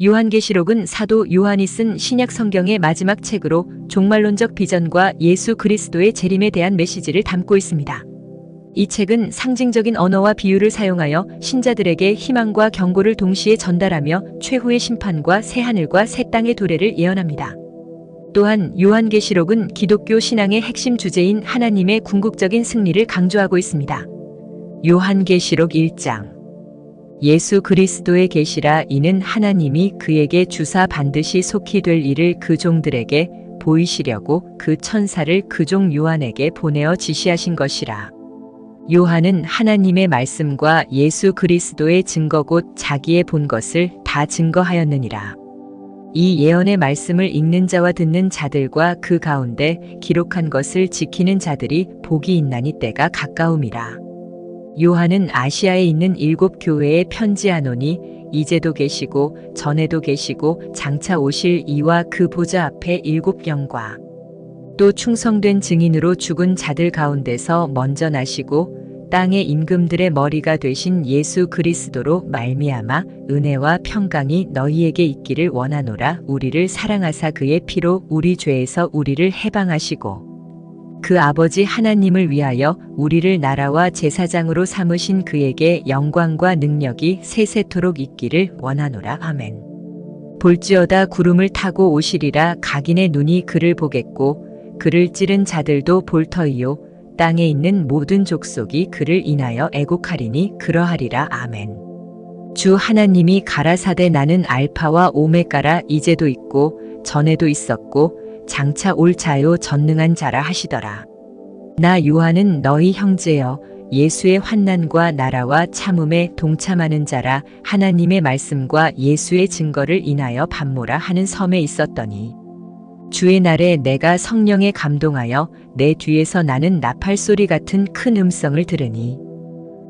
요한계시록은 사도 요한이 쓴 신약 성경의 마지막 책으로 종말론적 비전과 예수 그리스도의 재림에 대한 메시지를 담고 있습니다. 이 책은 상징적인 언어와 비유를 사용하여 신자들에게 희망과 경고를 동시에 전달하며 최후의 심판과 새하늘과 새 땅의 도래를 예언합니다. 또한 요한계시록은 기독교 신앙의 핵심 주제인 하나님의 궁극적인 승리를 강조하고 있습니다. 요한계시록 1장 예수 그리스도의 계시라. 이는 하나님이 그에게 주사 반드시 속히 될 일을 그 종들에게 보이시려고 그 천사를 그 종 요한에게 보내어 지시하신 것이라. 요한은 하나님의 말씀과 예수 그리스도의 증거 곧 자기의 본 것을 다 증거하였느니라. 이 예언의 말씀을 읽는 자와 듣는 자들과 그 가운데 기록한 것을 지키는 자들이 복이 있나니 때가 가까움이라. 요한은 아시아에 있는 7 교회에 편지하노니 이제도 계시고 전에도 계시고 장차 오실 이와 그 보좌 앞에 7 영과 또 충성된 증인으로 죽은 자들 가운데서 먼저 나시고 땅의 임금들의 머리가 되신 예수 그리스도로 말미암아 은혜와 평강이 너희에게 있기를 원하노라. 우리를 사랑하사 그의 피로 우리 죄에서 우리를 해방하시고 그 아버지 하나님을 위하여 우리를 나라와 제사장으로 삼으신 그에게 영광과 능력이 세세토록 있기를 원하노라. 아멘. 볼지어다 구름을 타고 오시리라. 각인의 눈이 그를 보겠고 그를 찌른 자들도 볼 터이요 땅에 있는 모든 족속이 그를 인하여 애곡하리니 그러하리라. 아멘. 주 하나님이 가라사대 나는 알파와 오메가라. 이제도 있고 전에도 있었고 장차 올 자요 전능한 자라 하시더라. 나 요한은 너희 형제여 예수의 환난과 나라와 참음에 동참하는 자라. 하나님의 말씀과 예수의 증거를 인하여 반모라 하는 섬에 있었더니 주의 날에 내가 성령에 감동하여 내 뒤에서 나는 나팔 소리 같은 큰 음성을 들으니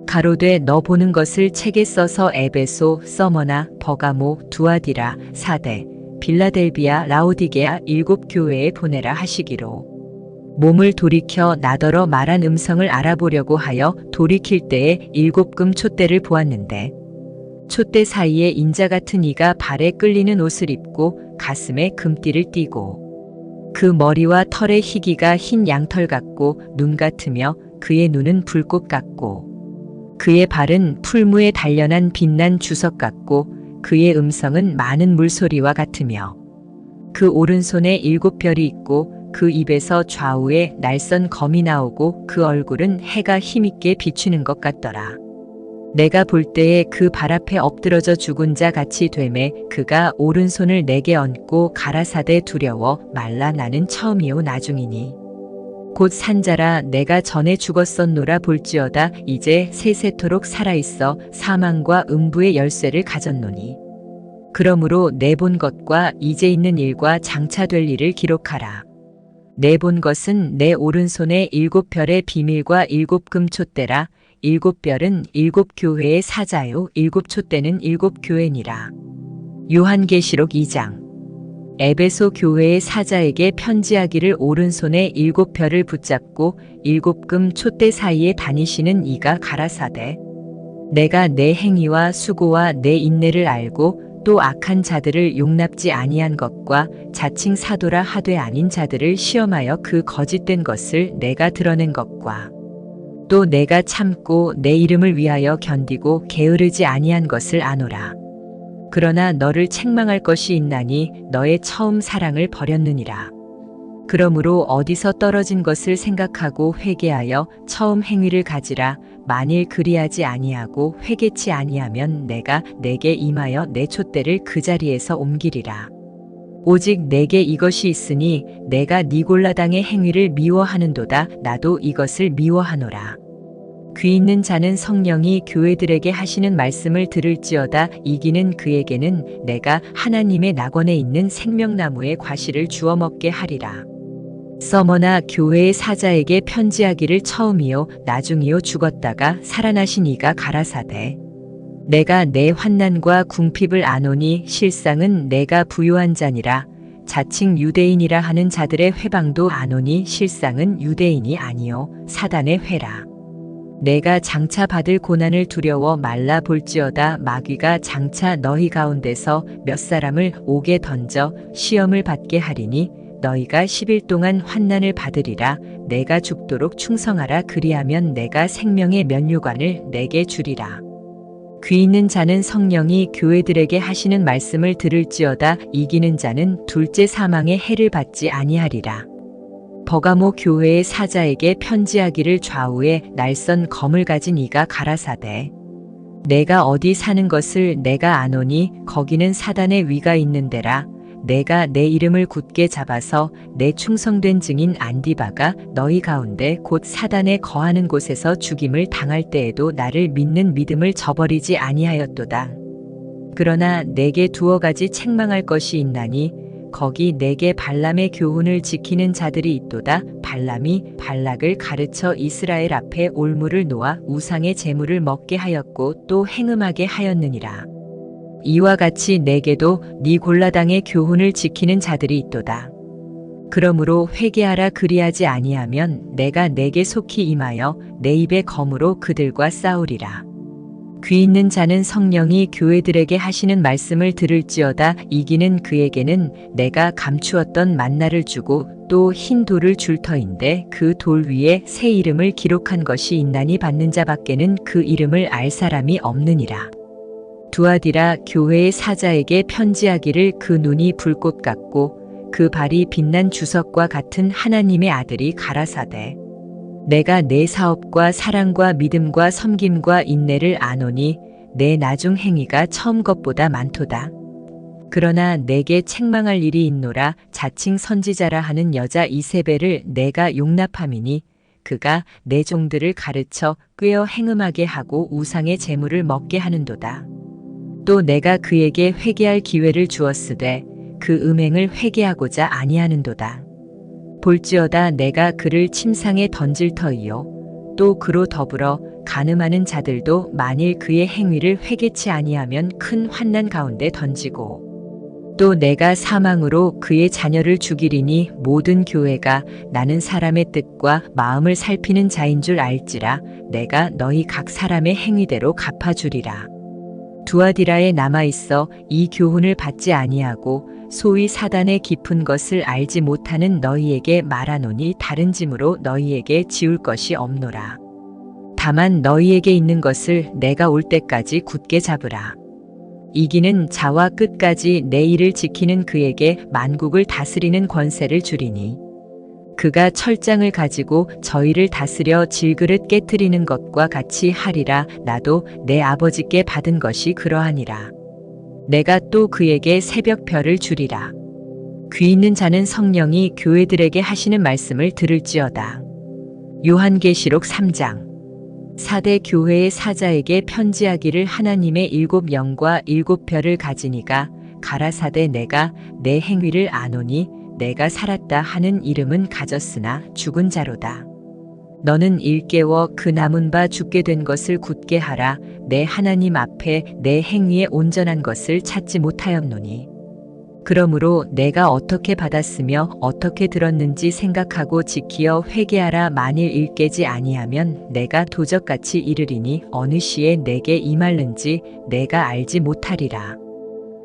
가로되 너 보는 것을 책에 써서 에베소, 서머나, 버가모, 두아디라, 사대, 빌라델비아, 라오디게아 7 교회에 보내라 하시기로 몸을 돌이켜 나더러 말한 음성을 알아보려고 하여 돌이킬 때에 7 금 촛대를 보았는데 촛대 사이에 인자 같은 이가 발에 끌리는 옷을 입고 가슴에 금띠를 띠고 그 머리와 털의 희기가 흰 양털 같고 눈 같으며 그의 눈은 불꽃 같고 그의 발은 풀무에 단련한 빛난 주석 같고 그의 음성은 많은 물소리와 같으며 그 오른손에 7 별이 있고 그 입에서 좌우에 날선 검이 나오고 그 얼굴은 해가 힘있게 비추는 것 같더라. 내가 볼 때에 그 발 앞에 엎드러져 죽은 자 같이 되매 그가 오른손을 내게 얹고 가라사대 두려워 말라. 나는 처음이요 나중이니 곧 산자라. 내가 전에 죽었었노라. 볼지어다 이제 세세토록 살아있어 사망과 음부의 열쇠를 가졌노니 그러므로 내 본 것과 이제 있는 일과 장차 될 일을 기록하라. 내 본 것은 내 오른손에 7 별의 비밀과 7 금 촛대라. 7 별은 7 교회의 사자요 7 촛대는 7 교회니라. 요한계시록 2장 에베소 교회의 사자에게 편지하기를 오른손에 7 별을 붙잡고 7 금 촛대 사이에 다니시는 이가 가라사대 내가 내 행위와 수고와 내 인내를 알고 또 악한 자들을 용납지 아니한 것과 자칭 사도라 하되 아닌 자들을 시험하여 그 거짓된 것을 내가 드러낸 것과 또 내가 참고 내 이름을 위하여 견디고 게으르지 아니한 것을 아노라. 그러나 너를 책망할 것이 있나니 너의 처음 사랑을 버렸느니라. 그러므로 어디서 떨어진 것을 생각하고 회개하여 처음 행위를 가지라. 만일 그리하지 아니하고 회개치 아니하면 내가 내게 임하여 내 촛대를 그 자리에서 옮기리라. 오직 내게 이것이 있으니 내가 니골라당의 행위를 미워하는도다. 나도 이것을 미워하노라. 귀 있는 자는 성령이 교회들에게 하시는 말씀을 들을지어다. 이기는 그에게는 내가 하나님의 낙원에 있는 생명나무의 과실을 주워 먹게 하리라. 서머나 교회의 사자에게 편지하기를 처음이요 나중이요 죽었다가 살아나신 이가 가라사대 내가 내 환난과 궁핍을 아노니 실상은 내가 부요한 자니라. 자칭 유대인이라 하는 자들의 회방도 아노니 실상은 유대인이 아니요 사단의 회라. 내가 장차 받을 고난을 두려워 말라 볼지어다. 마귀가 장차 너희 가운데서 몇 사람을 옥에 던져 시험을 받게 하리니 너희가 10일 동안 환난을 받으리라. 내가 죽도록 충성하라. 그리하면 내가 생명의 면류관을 내게 주리라. 귀 있는 자는 성령이 교회들에게 하시는 말씀을 들을지어다. 이기는 자는 둘째 사망의 해를 받지 아니하리라. 버가모 교회의 사자에게 편지하기를 좌우에 날선 검을 가진 이가 가라사대 내가 어디 사는 것을 내가 아노니 거기는 사단의 위가 있는 데라. 내가 내 이름을 굳게 잡아서 내 충성된 증인 안디바가 너희 가운데 곧 사단에 거하는 곳에서 죽임을 당할 때에도 나를 믿는 믿음을 저버리지 아니하였도다. 그러나 내게 두어 가지 책망할 것이 있나니 거기 내게 발람의 교훈을 지키는 자들이 있도다. 발람이 발락을 가르쳐 이스라엘 앞에 올무를 놓아 우상의 제물을 먹게 하였고 또 행음하게 하였느니라. 이와 같이 내게도 네 골라당의 교훈을 지키는 자들이 있도다. 그러므로 회개하라. 그리하지 아니하면 내가 내게 속히 임하여 내 입의 검으로 그들과 싸우리라. 귀 있는 자는 성령이 교회들에게 하시는 말씀을 들을지어다. 이기는 그에게는 내가 감추었던 만나를 주고 또 흰 돌을 줄 터인데 그 돌 위에 새 이름을 기록한 것이 있나니 받는 자밖에는 그 이름을 알 사람이 없느니라. 두아디라 교회의 사자에게 편지하기를 그 눈이 불꽃 같고 그 발이 빛난 주석과 같은 하나님의 아들이 가라사대 내가 내 사업과 사랑과 믿음과 섬김과 인내를 아노니 내 나중 행위가 처음 것보다 많도다. 그러나 내게 책망할 일이 있노라. 자칭 선지자라 하는 여자 이세벨을 내가 용납함이니 그가 내 종들을 가르쳐 꾀어 행음하게 하고 우상의 제물을 먹게 하는도다. 또 내가 그에게 회개할 기회를 주었으되 그 음행을 회개하고자 아니하는도다. 볼지어다 내가 그를 침상에 던질 터이요 또 그로 더불어 간음하는 자들도 만일 그의 행위를 회개치 아니하면 큰 환난 가운데 던지고 또 내가 사망으로 그의 자녀를 죽이리니 모든 교회가 나는 사람의 뜻과 마음을 살피는 자인 줄 알지라. 내가 너희 각 사람의 행위대로 갚아주리라. 두아디라에 남아있어 이 교훈을 받지 아니하고 소위 사단의 깊은 것을 알지 못하는 너희에게 말하노니 다른 짐으로 너희에게 지울 것이 없노라. 다만 너희에게 있는 것을 내가 올 때까지 굳게 잡으라. 이기는 자와 끝까지 내 일을 지키는 그에게 만국을 다스리는 권세를 주리니 그가 철장을 가지고 저희를 다스려 질그릇 깨트리는 것과 같이 하리라. 나도 내 아버지께 받은 것이 그러하니라. 내가 또 그에게 새벽별을 주리라. 귀 있는 자는 성령이 교회들에게 하시는 말씀을 들을지어다. 요한계시록 3장 사대 교회의 사자에게 편지하기를 하나님의 7 영과 7 별을 가지니가 가라사대 내가 내 행위를 아노니 내가 살았다 하는 이름은 가졌으나 죽은 자로다. 너는 일깨워 그 남은 바 죽게 된 것을 굳게 하라. 내 하나님 앞에 내 행위에 온전한 것을 찾지 못하였노니. 그러므로 내가 어떻게 받았으며 어떻게 들었는지 생각하고 지키어 회개하라. 만일 일깨지 아니하면 내가 도적같이 이르리니 어느 시에 내게 임할는지 내가 알지 못하리라.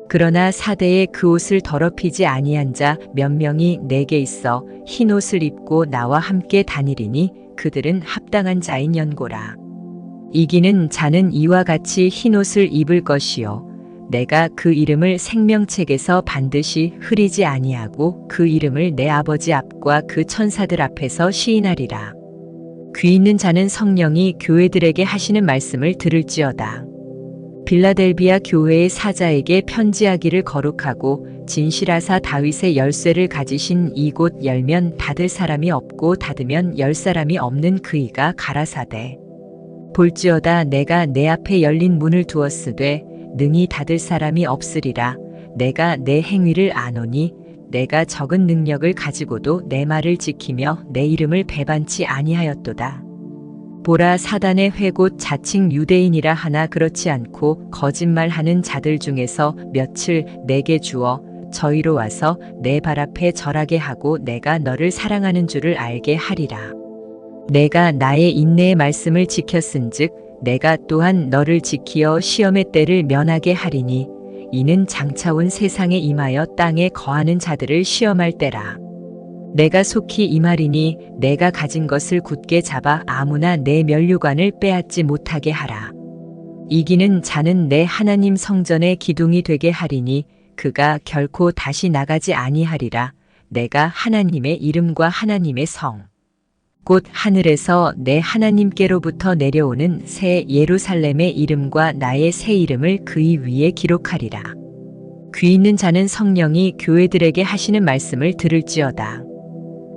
그러나 사대에 그 옷을 더럽히지 아니한 자 몇 명이 내게 있어 흰 옷을 입고 나와 함께 다니리니 그들은 합당한 자인 연고라. 이기는 자는 이와 같이 흰 옷을 입을 것이요 내가 그 이름을 생명책에서 반드시 흐리지 아니하고 그 이름을 내 아버지 앞과 그 천사들 앞에서 시인하리라. 귀 있는 자는 성령이 교회들에게 하시는 말씀을 들을지어다. 빌라델비아 교회의 사자에게 편지하기를 거룩하고 진실하사 다윗의 열쇠를 가지신 이곳 열면 닫을 사람이 없고 닫으면 열 사람이 없는 그이가 가라사대 볼지어다 내가 내 앞에 열린 문을 두었으되 능히 닫을 사람이 없으리라. 내가 내 행위를 아노니 내가 적은 능력을 가지고도 내 말을 지키며 내 이름을 배반치 아니하였도다. 보라 사단의 회 곧 자칭 유대인이라 하나 그렇지 않고 거짓말하는 자들 중에서 며칠 내게 주어 저희로 와서 내 발 앞에 절하게 하고 내가 너를 사랑하는 줄을 알게 하리라. 내가 나의 인내의 말씀을 지켰은즉 내가 또한 너를 지키어 시험의 때를 면하게 하리니 이는 장차 온 세상에 임하여 땅에 거하는 자들을 시험할 때라. 내가 속히 임하리니 내가 가진 것을 굳게 잡아 아무나 내 면류관을 빼앗지 못하게 하라. 이기는 자는 내 하나님 성전의 기둥이 되게 하리니 그가 결코 다시 나가지 아니하리라. 내가 하나님의 이름과 하나님의 성 곧 하늘에서 내 하나님께로부터 내려오는 새 예루살렘의 이름과 나의 새 이름을 그의 위에 기록하리라. 귀 있는 자는 성령이 교회들에게 하시는 말씀을 들을지어다.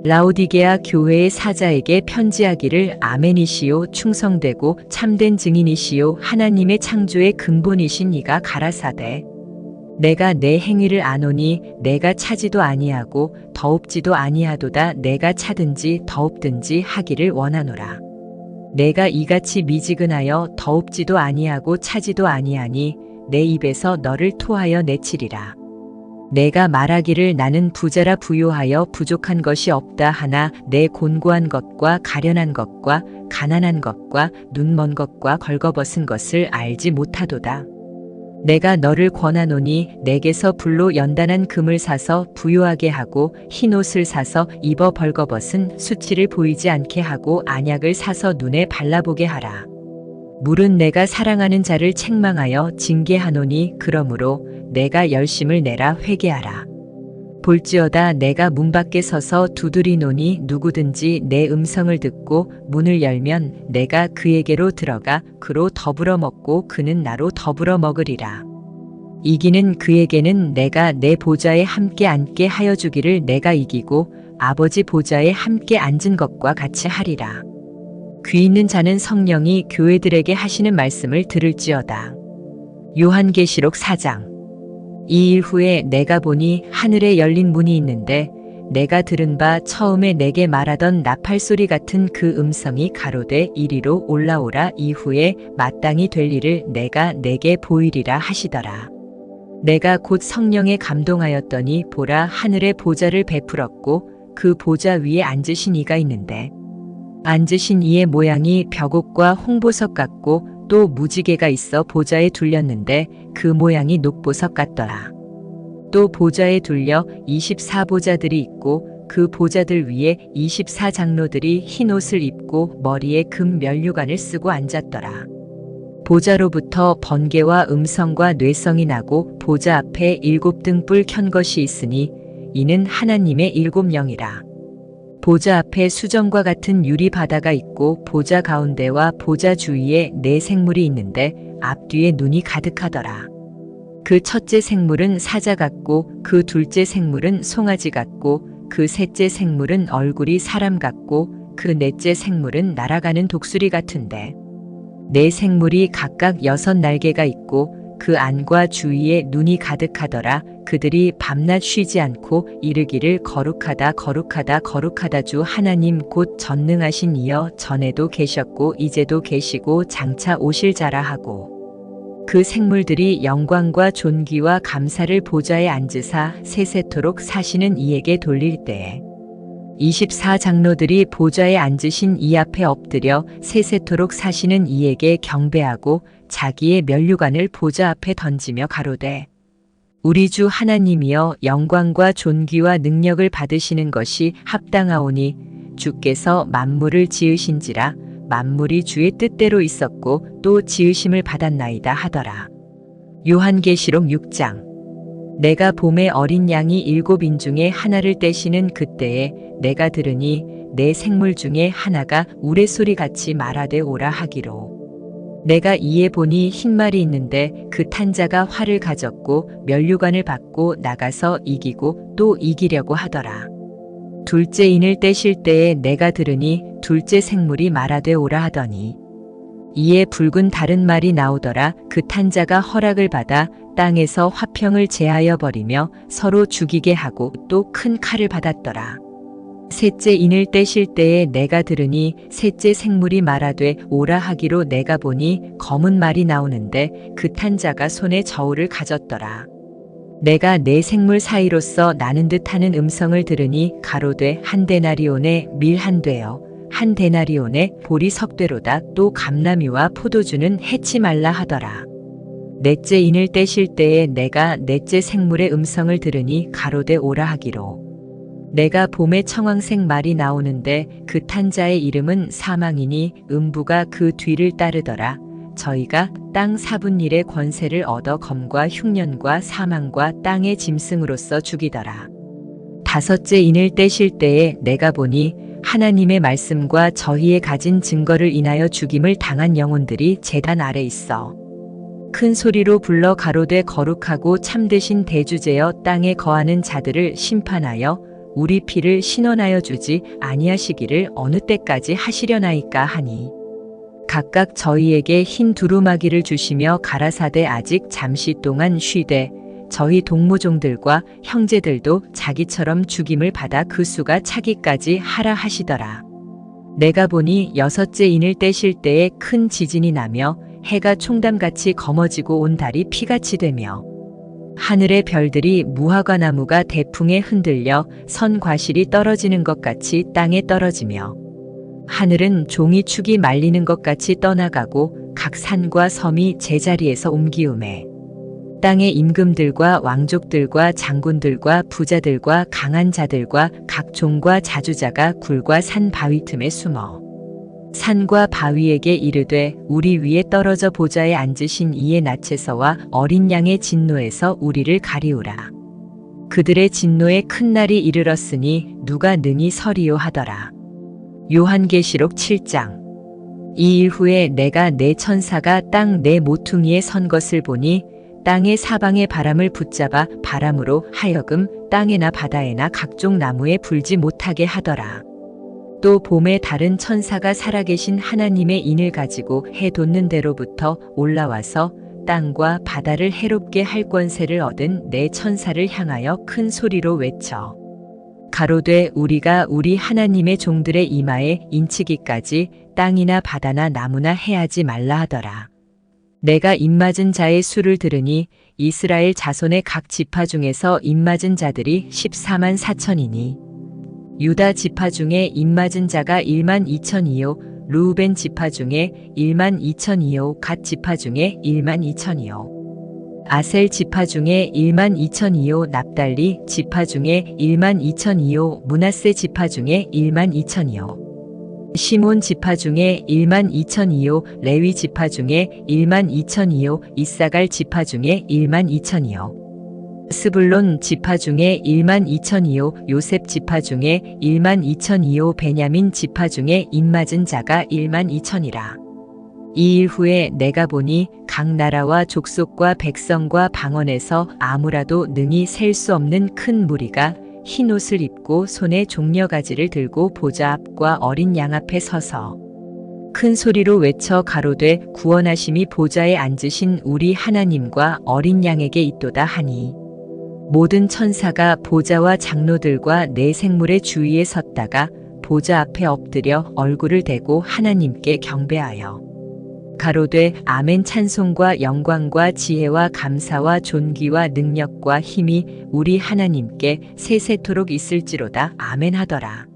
라오디게아 교회의 사자에게 편지하기를 아멘이시요 충성되고 참된 증인이시요 하나님의 창조의 근본이신 이가 가라사대 내가 내 행위를 아노니 내가 차지도 아니하고 더웁지도 아니하도다. 내가 차든지 더웁든지 하기를 원하노라. 내가 이같이 미지근하여 더웁지도 아니하고 차지도 아니하니 내 입에서 너를 토하여 내치리라. 내가 말하기를 나는 부자라 부요하여 부족한 것이 없다 하나 내 곤고한 것과 가련한 것과 가난한 것과 눈먼 것과 걸거벗은 것을 알지 못하도다. 내가 너를 권하노니 내게서 불로 연단한 금을 사서 부요하게 하고 흰옷을 사서 입어 벌거벗은 수치를 보이지 않게 하고 안약을 사서 눈에 발라보게 하라. 물은 내가 사랑하는 자를 책망하여 징계하노니 그러므로 내가 열심을 내라 회개하라. 볼지어다 내가 문 밖에 서서 두드리노니 누구든지 내 음성을 듣고 문을 열면 내가 그에게로 들어가 그로 더불어 먹고 그는 나로 더불어 먹으리라. 이기는 그에게는 내가 내 보좌에 함께 앉게 하여 주기를 내가 이기고 아버지 보좌에 함께 앉은 것과 같이 하리라. 귀 있는 자는 성령이 교회들에게 하시는 말씀을 들을지어다. 요한계시록 4장. 이 일 후에 내가 보니 하늘에 열린 문이 있는데 내가 들은 바 처음에 내게 말하던 나팔 소리 같은 그 음성이 가로되 이리로 올라오라. 이후에 마땅히 될 일을 내가 내게 보이리라 하시더라. 내가 곧 성령에 감동하였더니 보라 하늘에 보좌를 베풀었고 그 보좌 위에 앉으신 이가 있는데 앉으신 이의 모양이 벽옥과 홍보석 같고 또 무지개가 있어 보좌에 둘렸는데 그 모양이 녹보석 같더라. 또 보좌에 둘려 24보좌들이 있고 그 보좌들 위에 24장로들이 흰옷을 입고 머리에 금 면류관을 쓰고 앉았더라. 보좌로부터 번개와 음성과 뇌성이 나고 보좌 앞에 7등불 켠 것이 있으니 이는 하나님의 7영이라. 보좌 앞에 수정과 같은 유리 바다가 있고 보좌 가운데와 보좌 주위에 4생물이 있는데 앞뒤에 눈이 가득하더라. 그 첫째 생물은 사자 같고 그 둘째 생물은 송아지 같고 그 셋째 생물은 얼굴이 사람 같고 그 넷째 생물은 날아가는 독수리 같은데 4생물이 각각 6날개가 있고 그 안과 주위에 눈이 가득하더라. 그들이 밤낮 쉬지 않고 이르기를 거룩하다 거룩하다 거룩하다 주 하나님 곧 전능하신 이여 전에도 계셨고 이제도 계시고 장차 오실 자라 하고 그 생물들이 영광과 존귀와 감사를 보좌에 앉으사 세세토록 사시는 이에게 돌릴 때에 24장로들이 보좌에 앉으신 이 앞에 엎드려 세세토록 사시는 이에게 경배하고 자기의 면류관을 보좌 앞에 던지며 가로되 우리 주 하나님이여 영광과 존귀와 능력을 받으시는 것이 합당하오니 주께서 만물을 지으신지라 만물이 주의 뜻대로 있었고 또 지으심을 받았나이다 하더라. 요한계시록 6장. 내가 봄에 어린 양이 7인 중에 하나를 떼시는 그때에 내가 들으니 내 생물 중에 하나가 우레소리같이 말하되 오라 하기로 내가 이에 보니 흰말이 있는데 그 탄 자가 활을 가졌고 면류관을 받고 나가서 이기고 또 이기려고 하더라. 둘째 인을 떼실 때에 내가 들으니 둘째 생물이 말하되 오라 하더니 이에 붉은 다른 말이 나오더라. 그 탄 자가 허락을 받아 땅에서 화평을 제하여 버리며 서로 죽이게 하고 또 큰 칼을 받았더라. 셋째 인을 떼실 때에 내가 들으니 셋째 생물이 말하되 오라 하기로 내가 보니 검은 말이 나오는데 그 탄 자가 손에 저울을 가졌더라. 내가 네 생물 사이로서 나는 듯하는 음성을 들으니 가로되 한 데나리온에 밀 한 되어 한 데나리온에 보리 석대로다. 또 감람이와 포도주는 해치 말라 하더라. 넷째 인을 떼실 때에 내가 넷째 생물의 음성을 들으니 가로되 오라 하기로. 내가 봄에 청황색 말이 나오는데 그 탄 자의 이름은 사망이니 음부가 그 뒤를 따르더라. 저희가 땅 4분 1의 권세를 얻어 검과 흉년과 사망과 땅의 짐승으로서 죽이더라. 다섯째 인을 떼실 때에 내가 보니 하나님의 말씀과 저희의 가진 증거를 인하여 죽임을 당한 영혼들이 제단 아래 있어 큰 소리로 불러 가로되 거룩하고 참되신 대주제여 땅에 거하는 자들을 심판하여 우리 피를 신원하여 주지 아니하시기를 어느 때까지 하시려나이까 하니 각각 저희에게 흰 두루마기를 주시며 가라사대 아직 잠시 동안 쉬되 저희 동무종들과 형제들도 자기처럼 죽임을 받아 그 수가 차기까지 하라 하시더라. 내가 보니 여섯째 인을 떼실 때에 큰 지진이 나며 해가 총담같이 검어지고 온 달이 피같이 되며 하늘의 별들이 무화과 나무가 대풍에 흔들려 선 과실이 떨어지는 것 같이 땅에 떨어지며 하늘은 종이축이 말리는 것 같이 떠나가고 각 산과 섬이 제자리에서 옮기우매 땅의 임금들과 왕족들과 장군들과 부자들과 강한 자들과 각 종과 자주자가 굴과 산 바위 틈에 숨어 산과 바위에게 이르되 우리 위에 떨어져 보좌에 앉으신 이의 낯에서와 어린 양의 진노에서 우리를 가리우라. 그들의 진노의 큰 날이 이르렀으니 누가 능히 서리요 하더라. 요한계시록 7장. 이 일 후에 내가 네 천사가 땅 네 모퉁이에 선 것을 보니 땅의 사방의 바람을 붙잡아 바람으로 하여금 땅에나 바다에나 각종 나무에 불지 못하게 하더라. 또 봄에 다른 천사가 살아계신 하나님의 인을 가지고 해 돋는 데로부터 올라와서 땅과 바다를 해롭게 할 권세를 얻은 네 천사를 향하여 큰 소리로 외쳐 가로되 우리가 우리 하나님의 종들의 이마에 인치기까지 땅이나 바다나 나무나 해하지 말라 하더라. 내가 입맞은 자의 수를 들으니 이스라엘 자손의 각 지파 중에서 입맞은 자들이 14만 4천이니 유다 지파 중에 입맞은 자가 1만 2천이요 루벤 지파 중에 1만 2천이요 갓 지파 중에 1만 2천이요 아셀 지파 중에 1만 2천이요 납달리 지파 중에 1만 2천이요 므낫세 지파 중에 1만 2천이요 시몬 지파 중에 1만 2천이요 레위 지파 중에 1만 2천이요 이사갈 지파 중에 1만 2천이요 스불론 지파 중에 1만 2천이요 요셉 지파 중에 1만 2천이요 베냐민 지파 중에 입맞은 자가 1만 2천이라. 이 일 후에 내가 보니 각 나라와 족속과 백성과 방언에서 아무라도 능히 셀 수 없는 큰 무리가 흰 옷을 입고 손에 종려가지를 들고 보좌 앞과 어린 양 앞에 서서 큰 소리로 외쳐 가로되 구원하심이 보좌에 앉으신 우리 하나님과 어린 양에게 있도다 하니 모든 천사가 보좌와 장로들과 네 생물의 주위에 섰다가 보좌 앞에 엎드려 얼굴을 대고 하나님께 경배하여 가로되 아멘 찬송과 영광과 지혜와 감사와 존귀와 능력과 힘이 우리 하나님께 세세토록 있을지로다 아멘 하더라.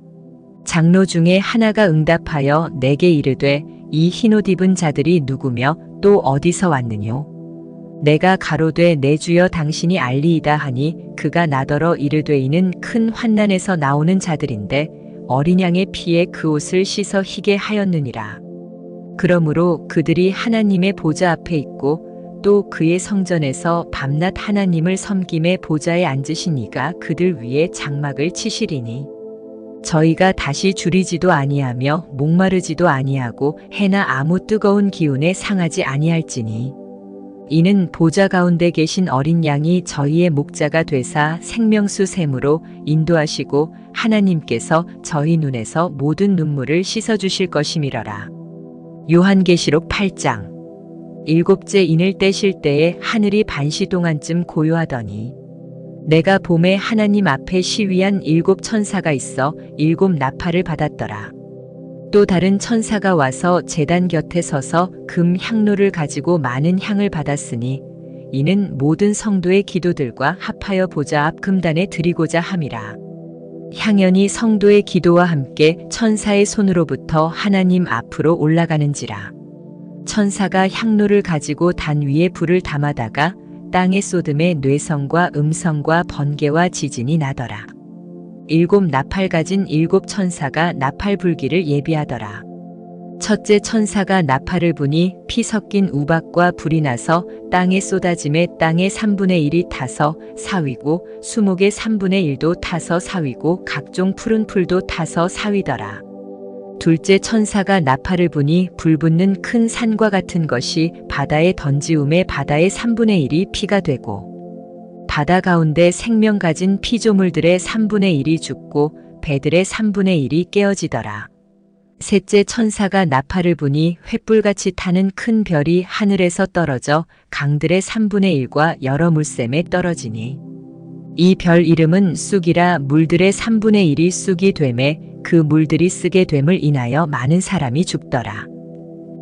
장로 중에 하나가 응답하여 내게 이르되 이 흰옷 입은 자들이 누구며 또 어디서 왔느뇨? 내가 가로되 내 주여 당신이 알리이다 하니 그가 나더러 이르되 이는 큰 환난에서 나오는 자들인데 어린 양의 피에 그 옷을 씻어 희게 하였느니라. 그러므로 그들이 하나님의 보좌 앞에 있고 또 그의 성전에서 밤낮 하나님을 섬김에 보좌에 앉으신 이가 그들 위에 장막을 치시리니 저희가 다시 줄이지도 아니하며 목마르지도 아니하고 해나 아무 뜨거운 기운에 상하지 아니할지니 이는 보좌 가운데 계신 어린 양이 저희의 목자가 되사 생명수 샘으로 인도하시고 하나님께서 저희 눈에서 모든 눈물을 씻어주실 것이미러라. 요한계시록 8장. 일곱째 인을 떼실 때에 하늘이 반시 동안쯤 고요하더니 내가 봄에 하나님 앞에 시위한 7 천사가 있어 7 나팔을 받았더라. 또 다른 천사가 와서 제단 곁에 서서 금 향로를 가지고 많은 향을 받았으니 이는 모든 성도의 기도들과 합하여 보좌 앞 금단에 드리고자 함이라. 향연이 성도의 기도와 함께 천사의 손으로부터 하나님 앞으로 올라가는지라. 천사가 향로를 가지고 단 위에 불을 담아다가 땅에 쏟음에 뇌성과 음성과 번개와 지진이 나더라. 7 나팔 가진 7 천사가 나팔 불기를 예비하더라. 첫째 천사가 나팔을 부니 피 섞인 우박과 불이 나서 땅에 쏟아짐에 땅의 3분의 1이 타서 사위고 수목의 3분의 1도 타서 사위고 각종 푸른 풀도 타서 사위더라. 둘째 천사가 나팔을 부니 불 붙는 큰 산과 같은 것이 바다에 던지움에 바다의 3분의 1이 피가 되고 바다 가운데 생명 가진 피조물들의 3분의 1이 죽고 배들의 3분의 1이 깨어지더라. 셋째 천사가 나팔을 부니 횃불같이 타는 큰 별이 하늘에서 떨어져 강들의 3분의 1과 여러 물샘에 떨어지니 이 별 이름은 쑥이라 물들의 3분의 1이 쑥이 되매 그 물들이 쓰게 됨을 인하여 많은 사람이 죽더라.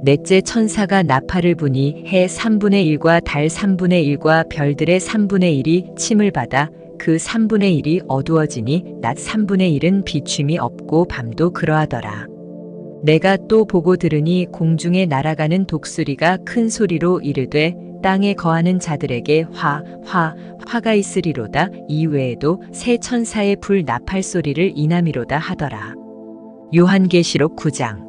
넷째 천사가 나팔을 부니 해 3분의 1과 달 3분의 1과 별들의 3분의 1이 침을 받아 그 3분의 1이 어두워지니 낮 3분의 1은 비춤이 없고 밤도 그러하더라. 내가 또 보고 들으니 공중에 날아가는 독수리가 큰 소리로 이르되 땅에 거하는 자들에게 화가 있으리로다. 이외에도 새 천사의 불 나팔 소리를 인함이로다 하더라. 요한계시록 9장.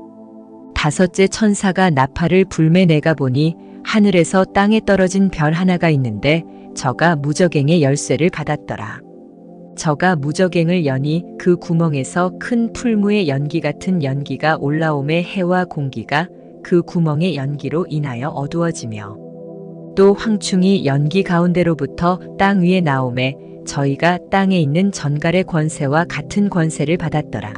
다섯째 천사가 나팔을 불매 내가 보니 하늘에서 땅에 떨어진 별 하나가 있는데 저가 무저갱의 열쇠를 받았더라. 저가 무저갱을 여니 그 구멍에서 큰 풀무의 연기 같은 연기가 올라오매 해와 공기가 그 구멍의 연기로 인하여 어두워지며 또 황충이 연기 가운데로부터 땅 위에 나오매 저희가 땅에 있는 전갈의 권세와 같은 권세를 받았더라.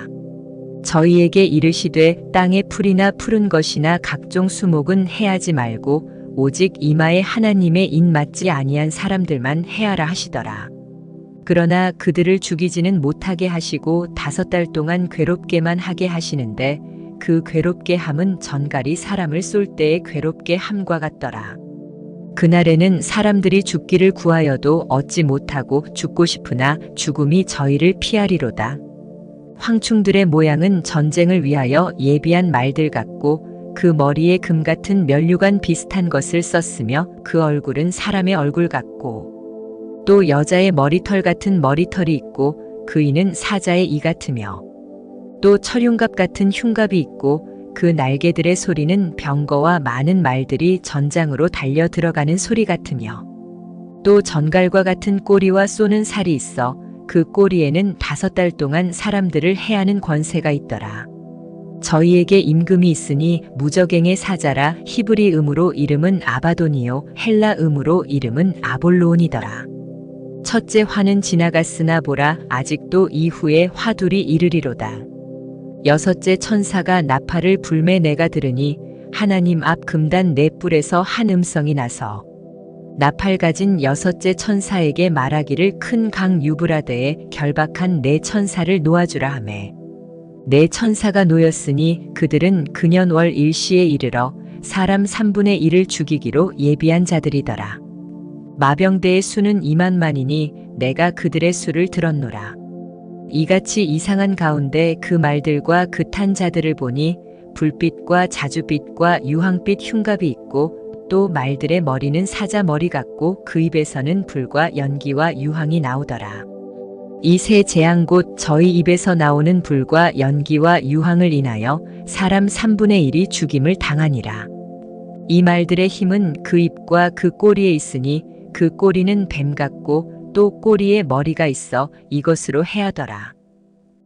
저희에게 이르시되 땅의 풀이나 푸른 것이나 각종 수목은 해하지 말고 오직 이마에 하나님의 인 맞지 아니한 사람들만 해하라 하시더라. 그러나 그들을 죽이지는 못하게 하시고 5달 동안 괴롭게만 하게 하시는데 그 괴롭게 함은 전갈이 사람을 쏠 때의 괴롭게 함과 같더라. 그날에는 사람들이 죽기를 구하여도 얻지 못하고 죽고 싶으나 죽음이 저희를 피하리로다. 황충들의 모양은 전쟁을 위하여 예비한 말들 같고 그 머리에 금 같은 면류관 비슷한 것을 썼으며 그 얼굴은 사람의 얼굴 같고 또 여자의 머리털 같은 머리털이 있고 그 이는 사자의 이 같으며 또 철흉갑 같은 흉갑이 있고 그 날개들의 소리는 병거와 많은 말들이 전장으로 달려 들어가는 소리 같으며 또 전갈과 같은 꼬리와 쏘는 살이 있어 그 꼬리에는 5달 동안 사람들을 해하는 권세가 있더라. 저희에게 임금이 있으니 무저갱의 사자라. 히브리 음으로 이름은 아바돈이요 헬라 음으로 이름은 아볼로온이더라. 첫째 화는 지나갔으나 보라 아직도 이후에 화둘이 이르리로다. 여섯째 천사가 나팔을 불매 내가 들으니 하나님 앞 금단 4뿔에서 한 음성이 나서 나팔 가진 여섯째 천사에게 말하기를 큰 강 유브라데에 결박한 4 천사를 놓아주라 하매 4 천사가 놓였으니 그들은 금년 월 일시에 이르러 사람 3분의 1을 죽이기로 예비한 자들이더라. 마병대의 수는 2만만이니 내가 그들의 수를 들었노라. 이같이 이상한 가운데 그 말들과 그 탄 자들을 보니 불빛과 자주빛과 유황빛 흉갑이 있고 또 말들의 머리는 사자 머리 같고 그 입에서는 불과 연기와 유황이 나오더라. 이 세 재앙 곧 저희 입에서 나오는 불과 연기와 유황을 인하여 사람 3분의 1이 죽임을 당하니라. 이 말들의 힘은 그 입과 그 꼬리에 있으니 그 꼬리는 뱀 같고 또 꼬리에 머리가 있어 이것으로 해하더라.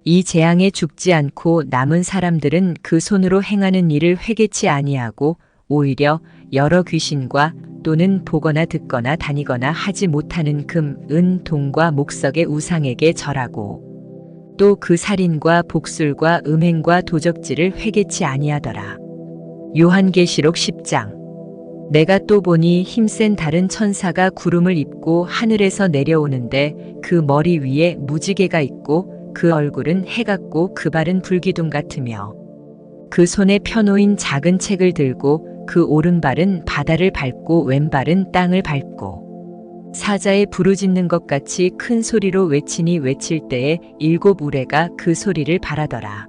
이 재앙에 죽지 않고 남은 사람들은 그 손으로 행하는 일을 회개치 아니하고 오히려 여러 귀신과 또는 보거나 듣거나 다니거나 하지 못하는 금, 은, 동과 목석의 우상에게 절하고 또 그 살인과 복술과 음행과 도적질을 회개치 아니하더라. 요한계시록 10장. 내가 또 보니 힘센 다른 천사가 구름을 입고 하늘에서 내려오는데 그 머리 위에 무지개가 있고 그 얼굴은 해 같고 그 발은 불기둥 같으며 그 손에 펴놓인 작은 책을 들고 그 오른발은 바다를 밟고 왼발은 땅을 밟고 사자의 부르짖는 것 같이 큰 소리로 외치니 외칠 때에 7 우레가 그 소리를 발하더라.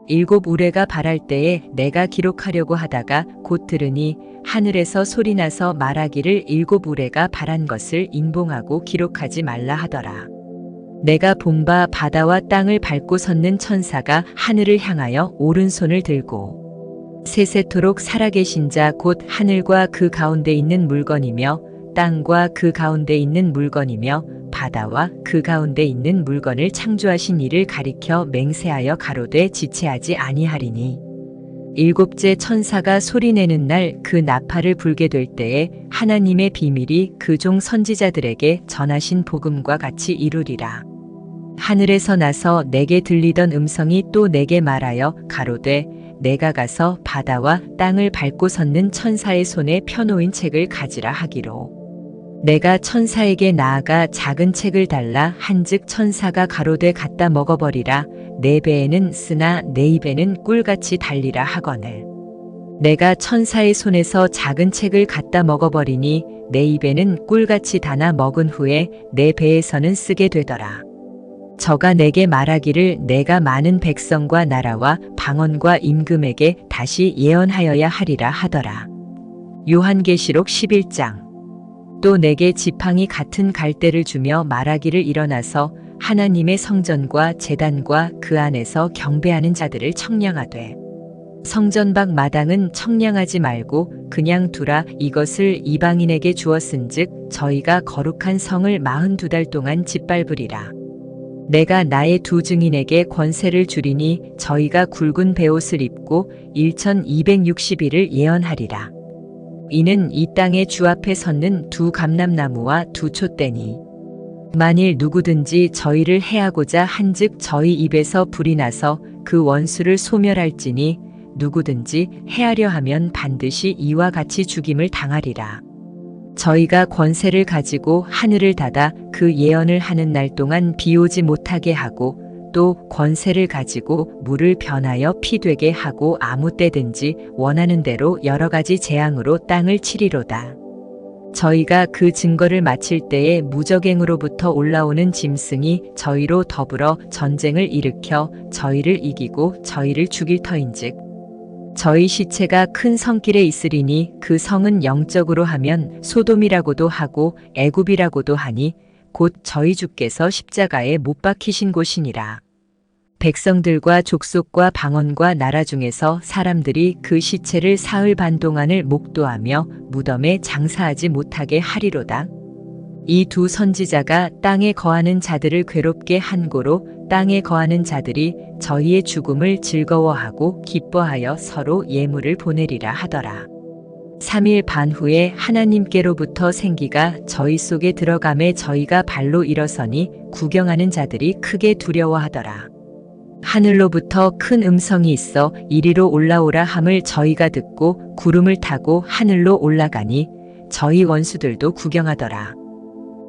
7 우레가 발할 때에 내가 기록하려고 하다가 곧 들으니 하늘에서 소리나서 말하기를 7 우레가 발한 것을 인봉하고 기록하지 말라 하더라. 내가 본 바 바다와 땅을 밟고 섰는 천사가 하늘을 향하여 오른손을 들고 세세토록 살아계신 자 곧 하늘과 그 가운데 있는 물건이며 땅과 그 가운데 있는 물건이며 바다와 그 가운데 있는 물건을 창조하신 이를 가리켜 맹세하여 가로되 지체하지 아니하리니 7째 천사가 소리내는 날 그 나팔을 불게 될 때에 하나님의 비밀이 그 종 선지자들에게 전하신 복음과 같이 이루리라. 하늘에서 나서 내게 들리던 음성이 또 내게 말하여 가로되 내가 가서 바다와 땅을 밟고 섰는 천사의 손에 펴놓인 책을 가지라 하기로. 내가 천사에게 나아가 작은 책을 달라 한즉 천사가 가로되 갖다 먹어버리라. 내 배에는 쓰나 내 입에는 꿀같이 달리라 하거늘. 내가 천사의 손에서 작은 책을 갖다 먹어버리니 내 입에는 꿀같이 다나 먹은 후에 내 배에서는 쓰게 되더라. 저가 내게 말하기를 내가 많은 백성과 나라와 방언과 임금에게 다시 예언하여야 하리라 하더라. 요한계시록 11장. 또 내게 지팡이 같은 갈대를 주며 말하기를 일어나서 하나님의 성전과 제단과 그 안에서 경배하는 자들을 청량하되 성전 밖 마당은 청량하지 말고 그냥 두라. 이것을 이방인에게 주었은즉 저희가 거룩한 성을 42달 동안 짓밟으리라. 내가 나의 두 증인에게 권세를 주리니 저희가 굵은 베옷을 입고 1260일을 예언하리라. 이는 이 땅의 주 앞에 섰는 두 감람나무와 두 촛대니 만일 누구든지 저희를 해하고자 한즉 저희 입에서 불이 나서 그 원수를 소멸할지니 누구든지 해하려 하면 반드시 이와 같이 죽임을 당하리라. 저희가 권세를 가지고 하늘을 닫아 그 예언을 하는 날 동안 비 오지 못하게 하고 또 권세를 가지고 물을 변하여 피 되게 하고 아무 때든지 원하는 대로 여러 가지 재앙으로 땅을 치리로다. 저희가 그 증거를 마칠 때에 무적행으로부터 올라오는 짐승이 저희로 더불어 전쟁을 일으켜 저희를 이기고 저희를 죽일 터인즉 저희 시체가 큰 성길에 있으리니 그 성은 영적으로 하면 소돔이라고도 하고 애굽이라고도 하니 곧 저희 주께서 십자가에 못 박히신 곳이니라. 백성들과 족속과 방언과 나라 중에서 사람들이 그 시체를 사흘 반 동안을 목도하며 무덤에 장사하지 못하게 하리로다. 이 두 선지자가 땅에 거하는 자들을 괴롭게 한 고로 땅에 거하는 자들이 저희의 죽음을 즐거워하고 기뻐하여 서로 예물을 보내리라 하더라. 3일 반 후에 하나님께로부터 생기가 저희 속에 들어가매 저희가 발로 일어서니 구경하는 자들이 크게 두려워하더라. 하늘로부터 큰 음성이 있어 이리로 올라오라 함을 저희가 듣고 구름을 타고 하늘로 올라가니 저희 원수들도 구경하더라.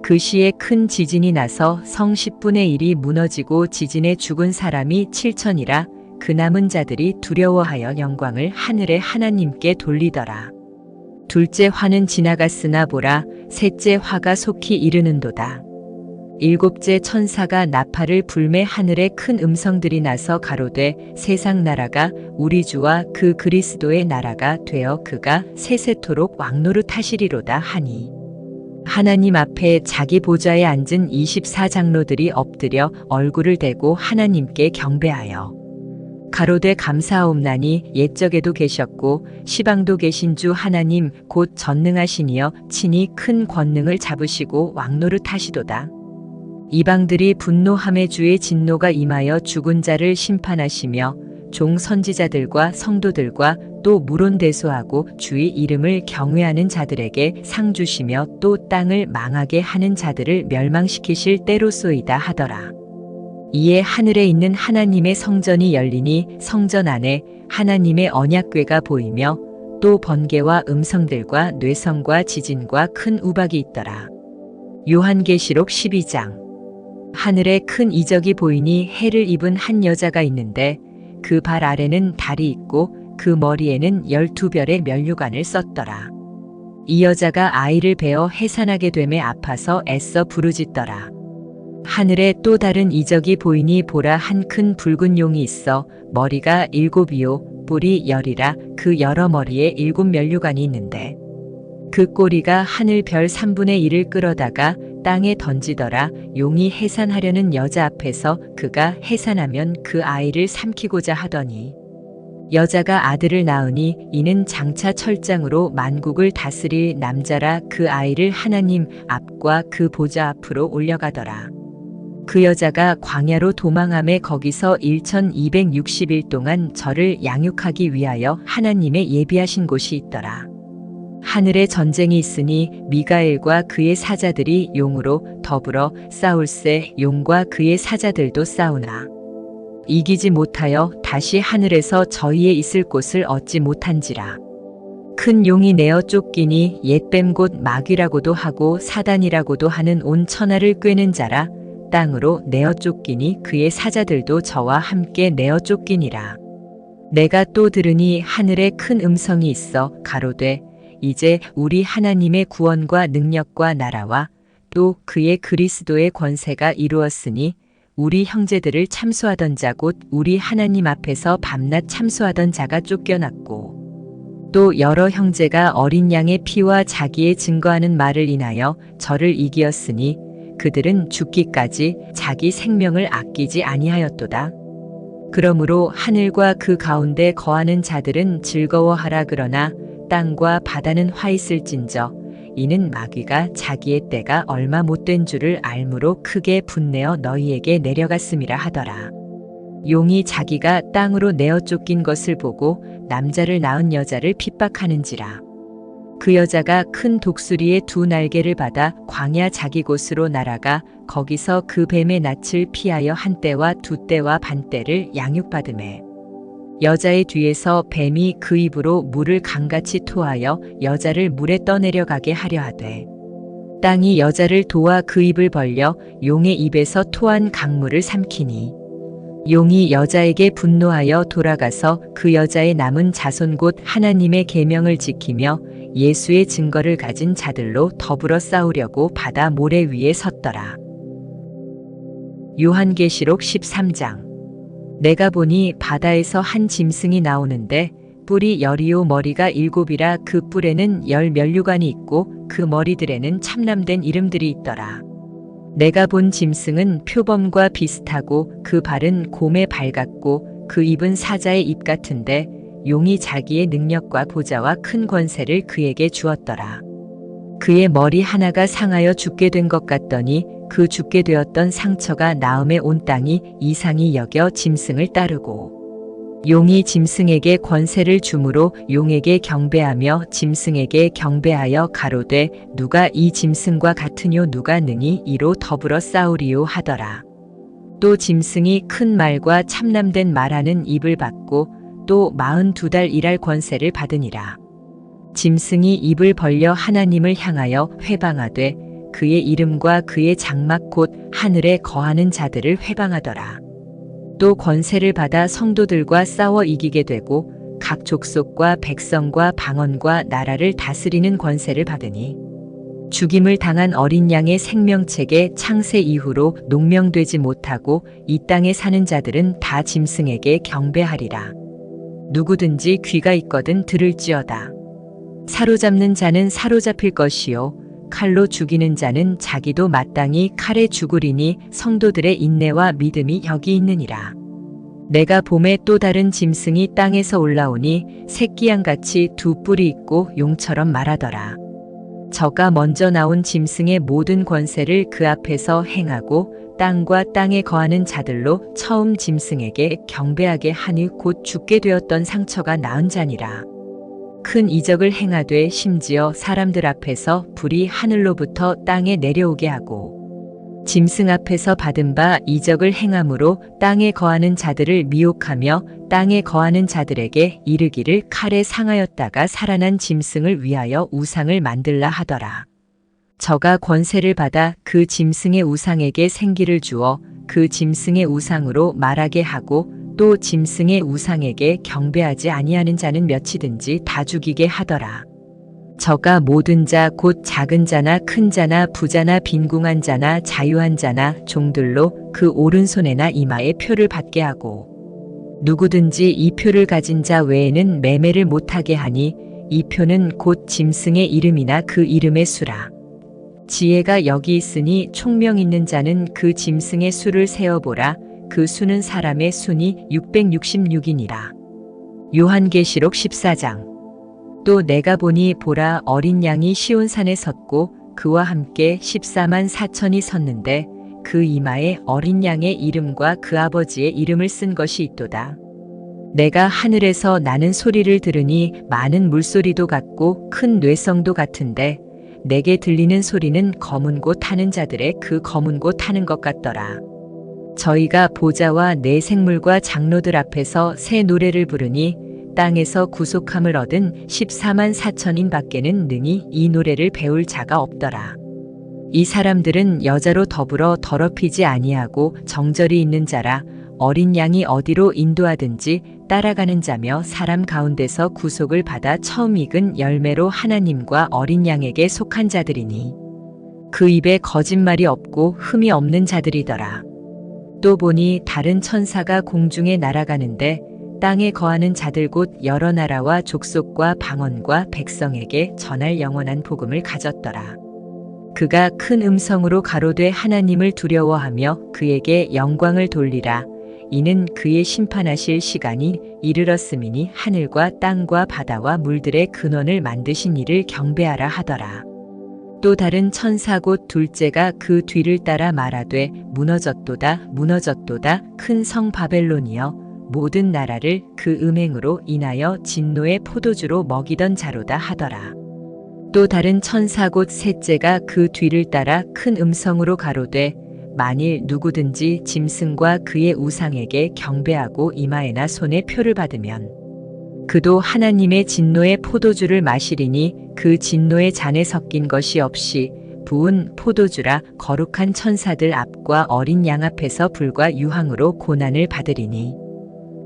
그 시에 큰 지진이 나서 성 10분의 1이 무너지고 지진에 죽은 사람이 7천이라 그 남은 자들이 두려워하여 영광을 하늘의 하나님께 돌리더라. 둘째 화는 지나갔으나 보라 셋째 화가 속히 이르는도다. 7째 천사가 나팔을 불매 하늘에 큰 음성들이 나서 가로되 세상 나라가 우리 주와 그 그리스도의 나라가 되어 그가 세세토록 왕노릇하시리로다 하니 하나님 앞에 자기 보좌에 앉은 24장로들이 엎드려 얼굴을 대고 하나님께 경배하여 가로되 감사하옵나니 옛적에도 계셨고 시방도 계신 주 하나님 곧 전능하시니여 친히 큰 권능을 잡으시고 왕노릇하시도다. 이방들이 분노함에 주의 진노가 임하여 죽은 자를 심판하시며 종 선지자들과 성도들과 또 무론대소하고 주의 이름을 경외하는 자들에게 상 주시며 또 땅을 망하게 하는 자들을 멸망시키실 때로소이다 하더라. 이에 하늘에 있는 하나님의 성전이 열리니 성전 안에 하나님의 언약궤가 보이며 또 번개와 음성들과 뇌성과 지진과 큰 우박이 있더라. 요한계시록 12장. 하늘에 큰 이적이 보이니 해를 입은 한 여자가 있는데 그 발 아래는 달이 있고 그 머리에는 12별의 면류관을 썼더라. 이 여자가 아이를 베어 해산하게 됨에 아파서 애써 부르짖더라. 하늘에 또 다른 이적이 보이니 보라, 한 큰 붉은 용이 있어 머리가 7이요 뿔이 10이라. 그 여러 머리에 7면류관이 있는데 그 꼬리가 하늘 별 3분의 1을 끌어다가 땅에 던지더라. 용이 해산하려는 여자 앞에서 그가 해산하면 그 아이를 삼키고자 하더니 여자가 아들을 낳으니 이는 장차 철장으로 만국을 다스릴 남자라. 그 아이를 하나님 앞과 그 보좌 앞으로 올려가더라. 그 여자가 광야로 도망하매 거기서 1260일 동안 저를 양육하기 위하여 하나님의 예비하신 곳이 있더라. 하늘에 전쟁이 있으니 미가엘과 그의 사자들이 용으로 더불어 싸울세. 용과 그의 사자들도 싸우나 이기지 못하여 다시 하늘에서 저희의 있을 곳을 얻지 못한지라. 큰 용이 내어 쫓기니 옛뱀 곧 마귀라고도 하고 사단이라고도 하는 온 천하를 꿰는 자라. 땅으로 내어 쫓기니 그의 사자들도 저와 함께 내어 쫓기니라. 내가 또 들으니 하늘에 큰 음성이 있어 가로되 이제 우리 하나님의 구원과 능력과 나라와 또 그의 그리스도의 권세가 이루었으니 우리 형제들을 참소하던 자 곧 우리 하나님 앞에서 밤낮 참소하던 자가 쫓겨났고 또 여러 형제가 어린 양의 피와 자기의 증거하는 말을 인하여 저를 이기었으니 그들은 죽기까지 자기 생명을 아끼지 아니하였도다. 그러므로 하늘과 그 가운데 거하는 자들은 즐거워하라. 그러나 땅과 바다는 화 있을진저 이는 마귀가 자기의 때가 얼마 못된 줄을 알므로 크게 분내어 너희에게 내려갔음이라 하더라. 용이 자기가 땅으로 내어 쫓긴 것을 보고 남자를 낳은 여자를 핍박하는지라. 그 여자가 큰 독수리의 2 날개를 받아 광야 자기 곳으로 날아가 거기서 그 뱀의 낯을 피하여 1때와 2때와 반때를 양육받으매 여자의 뒤에서 뱀이 그 입으로 물을 강같이 토하여 여자를 물에 떠내려가게 하려 하되 땅이 여자를 도와 그 입을 벌려 용의 입에서 토한 강물을 삼키니 용이 여자에게 분노하여 돌아가서 그 여자의 남은 자손 곧 하나님의 계명을 지키며 예수의 증거를 가진 자들로 더불어 싸우려고 바다 모래 위에 섰더라. 요한계시록 13장. 내가 보니 바다에서 한 짐승이 나오는데 뿔이 10이요 머리가 7이라. 그 뿔에는 10면류관이 있고 그 머리들에는 참남된 이름들이 있더라. 내가 본 짐승은 표범과 비슷하고 그 발은 곰의 발 같고 그 입은 사자의 입 같은데 용이 자기의 능력과 보좌와 큰 권세를 그에게 주었더라. 그의 머리 하나가 상하여 죽게 된 것 같더니 그 죽게 되었던 상처가 나음에 온 땅이 이상히 여겨 짐승을 따르고 용이 짐승에게 권세를 주므로 용에게 경배하며 짐승에게 경배하여 가로되 누가 이 짐승과 같으뇨 누가 능히 이로 더불어 싸우리요 하더라. 또 짐승이 큰 말과 참남된 말하는 입을 받고 또 42달 일할 권세를 받으니라. 짐승이 입을 벌려 하나님을 향하여 회방하되 그의 이름과 그의 장막 곧 하늘에 거하는 자들을 회방하더라. 또 권세를 받아 성도들과 싸워 이기게 되고 각 족속과 백성과 방언과 나라를 다스리는 권세를 받으니 죽임을 당한 어린 양의 생명책에 창세 이후로 농명되지 못하고 이 땅에 사는 자들은 다 짐승에게 경배하리라. 누구든지 귀가 있거든 들을지어다. 사로잡는 자는 사로잡힐 것이요 칼로 죽이는 자는 자기도 마땅히 칼에 죽으리니 성도들의 인내와 믿음이 여기 있느니라. 내가 봄에 또 다른 짐승이 땅에서 올라오니 새끼양같이 2 뿔이 있고 용처럼 말하더라. 저가 먼저 나온 짐승의 모든 권세를 그 앞에서 행하고 땅과 땅에 거하는 자들로 처음 짐승에게 경배하게 하니 곧 죽게 되었던 상처가 나은 자니라. 큰 이적을 행하되 심지어 사람들 앞에서 불이 하늘로부터 땅에 내려오게 하고 짐승 앞에서 받은 바 이적을 행함으로 땅에 거하는 자들을 미혹하며 땅에 거하는 자들에게 이르기를 칼에 상하였다가 살아난 짐승을 위하여 우상을 만들라 하더라. 저가 권세를 받아 그 짐승의 우상에게 생기를 주어 그 짐승의 우상으로 말하게 하고 또 짐승의 우상에게 경배하지 아니하는 자는 몇이든지 다 죽이게 하더라. 저가 모든 자 곧 작은 자나 큰 자나 부자나 빈궁한 자나 자유한 자나 종들로 그 오른손에나 이마에 표를 받게 하고 누구든지 이 표를 가진 자 외에는 매매를 못하게 하니 이 표는 곧 짐승의 이름이나 그 이름의 수라. 지혜가 여기 있으니 총명 있는 자는 그 짐승의 수를 세어보라. 그 수는 사람의 수니 666이니라. 요한계시록 14장. 또 내가 보니 보라 어린 양이 시온산에 섰고 그와 함께 14만 4천이 섰는데 그 이마에 어린 양의 이름과 그 아버지의 이름을 쓴 것이 있도다. 내가 하늘에서 나는 소리를 들으니 많은 물소리도 같고 큰 뇌성도 같은데 내게 들리는 소리는 검은 곳 타는 자들의 그 검은 곳 타는 것 같더라. 저희가 보좌와 내 생물과 장로들 앞에서 새 노래를 부르니 땅에서 구속함을 얻은 14만 4천인 밖에는 능히 이 노래를 배울 자가 없더라. 이 사람들은 여자로 더불어 더럽히지 아니하고 정절이 있는 자라. 어린 양이 어디로 인도하든지 따라가는 자며 사람 가운데서 구속을 받아 처음 익은 열매로 하나님과 어린 양에게 속한 자들이니 그 입에 거짓말이 없고 흠이 없는 자들이더라. 또 보니 다른 천사가 공중에 날아가는데 땅에 거하는 자들 곧 여러 나라와 족속과 방언과 백성에게 전할 영원한 복음을 가졌더라. 그가 큰 음성으로 가로되 하나님을 두려워하며 그에게 영광을 돌리라. 이는 그의 심판하실 시간이 이르렀음이니 하늘과 땅과 바다와 물들의 근원을 만드신 이를 경배하라 하더라. 또 다른 천사 곧 둘째가 그 뒤를 따라 말하되 무너졌도다 무너졌도다 큰 성 바벨론이여 모든 나라를 그 음행으로 인하여 진노의 포도주로 먹이던 자로다 하더라. 또 다른 천사 곧 셋째가 그 뒤를 따라 큰 음성으로 가로되 만일 누구든지 짐승과 그의 우상에게 경배하고 이마에나 손에 표를 받으면 그도 하나님의 진노의 포도주를 마시리니 그 진노의 잔에 섞인 것이 없이 부은 포도주라. 거룩한 천사들 앞과 어린 양 앞에서 불과 유황으로 고난을 받으리니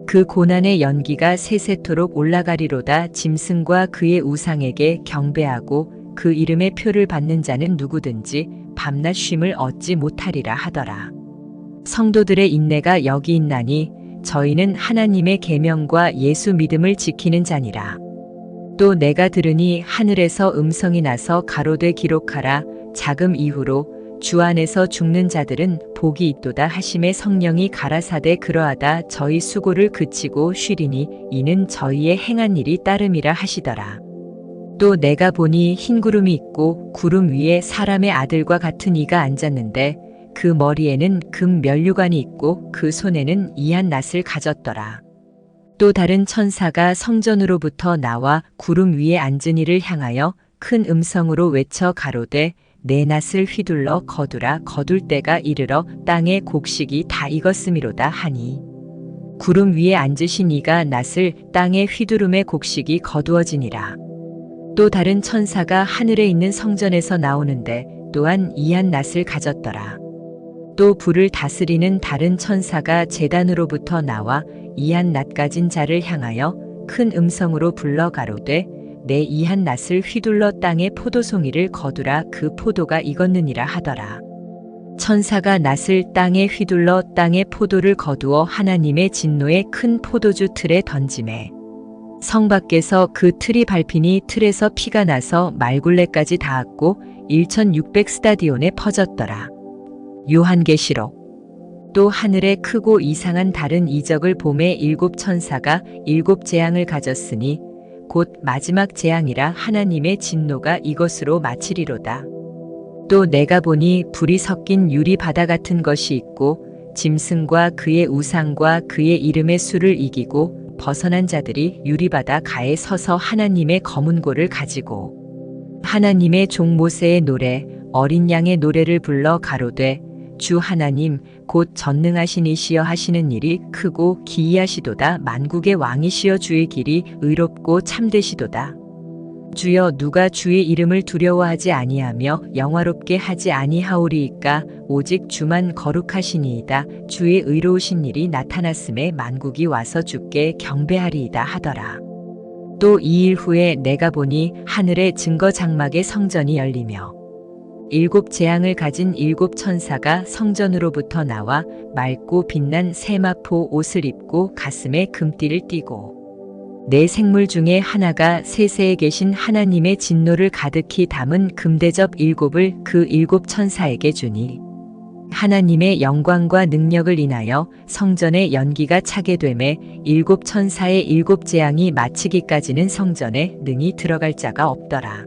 그 고난의 연기가 세세토록 올라가리로다. 짐승과 그의 우상에게 경배하고 그 이름의 표를 받는 자는 누구든지 밤낮 쉼을 얻지 못하리라 하더라. 성도들의 인내가 여기 있나니 저희는 하나님의 계명과 예수 믿음을 지키는 자니라. 또 내가 들으니 하늘에서 음성이 나서 가로되 기록하라. 자금 이후로 주 안에서 죽는 자들은 복이 있도다 하심에 성령이 가라사대 그러하다. 저희 수고를 그치고 쉬리니 이는 저희의 행한 일이 따름이라 하시더라. 또 내가 보니 흰 구름이 있고 구름 위에 사람의 아들과 같은 이가 앉았는데 그 머리에는 금 면류관이 있고 그 손에는 이한 낫을 가졌더라. 또 다른 천사가 성전으로부터 나와 구름 위에 앉은 이를 향하여 큰 음성으로 외쳐 가로되 내 낫을 휘둘러 거두라. 거둘 때가 이르러 땅의 곡식이 다 익었음이로다 하니 구름 위에 앉으신 이가 낫을 땅의 휘두름의 곡식이 거두어지니라. 또 다른 천사가 하늘에 있는 성전에서 나오는데 또한 이한 낫을 가졌더라. 또 불을 다스리는 다른 천사가 제단으로부터 나와 이한 낫 가진 자를 향하여 큰 음성으로 불러 가로되 내 이한 낫을 휘둘러 땅의 포도송이를 거두라. 그 포도가 익었느니라 하더라. 천사가 낫을 땅에 휘둘러 땅의 포도를 거두어 하나님의 진노의 큰 포도주 틀에 던지매 성 밖에서 그 틀이 밟히니 틀에서 피가 나서 말굴레까지 닿았고 1600 스타디온에 퍼졌더라. 요한계시록. 또 하늘에 크고 이상한 다른 이적을 보매 일곱 천사가 일곱 재앙을 가졌으니 곧 마지막 재앙이라. 하나님의 진노가 이것으로 마치리로다. 또 내가 보니 불이 섞인 유리 바다 같은 것이 있고 짐승과 그의 우상과 그의 이름의 수를 이기고 벗어난 자들이 유리바다 가에 서서 하나님의 검은 고를 가지고 하나님의 종 모세의 노래 어린 양의 노래를 불러 가로되 주 하나님 곧 전능하신 이시여 하시는 일이 크고 기이하시도다. 만국의 왕이시여 주의 길이 의롭고 참되시도다. 주여 누가 주의 이름을 두려워하지 아니하며 영화롭게 하지 아니하오리이까. 오직 주만 거룩하시니이다. 주의 의로우신 일이 나타났음에 만국이 와서 주께 경배하리이다 하더라. 또 2일 후에 내가 보니 하늘의 증거 장막의 성전이 열리며 7 재앙을 가진 7 천사가 성전으로부터 나와 맑고 빛난 세마포 옷을 입고 가슴에 금띠를 띠고 네 생물 중에 하나가 세세에 계신 하나님의 진노를 가득히 담은 금대접 7을 그 7 천사에게 주니 하나님의 영광과 능력을 인하여 성전에 연기가 차게 되매 7 천사의 7 재앙이 마치기까지는 성전에 능히 들어갈 자가 없더라.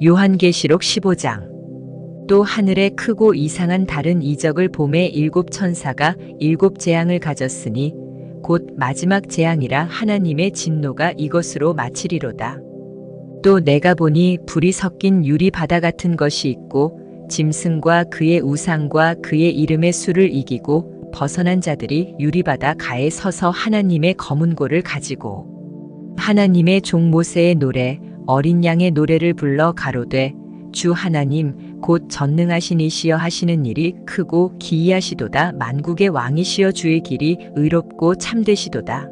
요한계시록 15장. 또 하늘에 크고 이상한 다른 이적을 보매 7 천사가 7 재앙을 가졌으니 곧 마지막 재앙이라 하나님의 진노가 이것으로 마치리로다. 또 내가 보니 불이 섞인 유리 바다 같은 것이 있고 짐승과 그의 우상과 그의 이름의 수를 이기고 벗어난 자들이 유리바다 가에 서서 하나님의 검은 고를 가지고 하나님의 종 모세의 노래 어린 양의 노래를 불러 가로되 주 하나님 곧 전능하신 이시여 하시는 일이 크고 기이하시도다. 만국의 왕이시여 주의 길이 의롭고 참되시도다.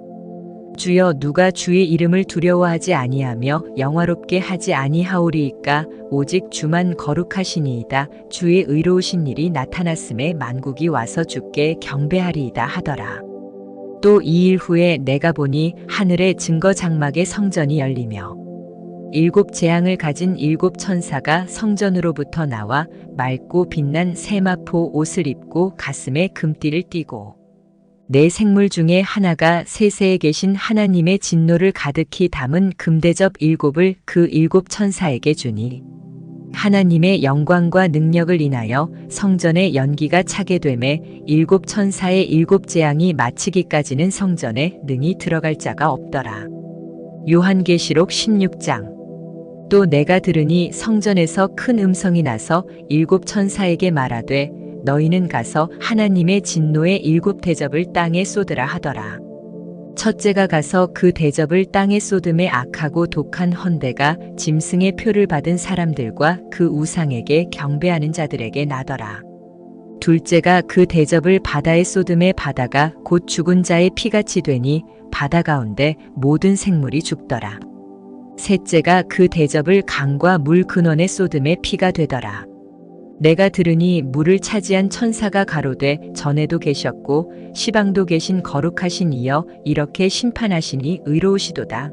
주여 누가 주의 이름을 두려워하지 아니하며 영화롭게 하지 아니하오리이까. 오직 주만 거룩하시니이다. 주의 의로우신 일이 나타났음에 만국이 와서 주께 경배하리이다 하더라. 또 2일 후에 내가 보니 하늘의 증거 장막의 성전이 열리며 7 재앙을 가진 7 천사가 성전으로부터 나와 맑고 빛난 세마포 옷을 입고 가슴에 금띠를 띠고 네 생물 중에 하나가 세세에 계신 하나님의 진노를 가득히 담은 금대접 7을 그 7 천사에게 주니 하나님의 영광과 능력을 인하여 성전에 연기가 차게 되매 7 천사의 7 재앙이 마치기까지는 성전에 능히 들어갈 자가 없더라. 요한계시록 16장. 또 내가 들으니 성전에서 큰 음성이 나서 7 천사에게 말하되 너희는 가서 하나님의 진노의 7 대접을 땅에 쏟으라 하더라. 첫째가 가서 그 대접을 땅에 쏟음에 악하고 독한 헌대가 짐승의 표를 받은 사람들과 그 우상에게 경배하는 자들에게 나더라. 둘째가 그 대접을 바다에 쏟음에 바다가 곧 죽은 자의 피같이 되니 바다 가운데 모든 생물이 죽더라. 셋째가 그 대접을 강과 물 근원에 쏟음에 피가 되더라. 내가 들으니 물을 차지한 천사가 가로되 전에도 계셨고 시방도 계신 거룩하신 이여 이렇게 심판하시니 의로우시도다.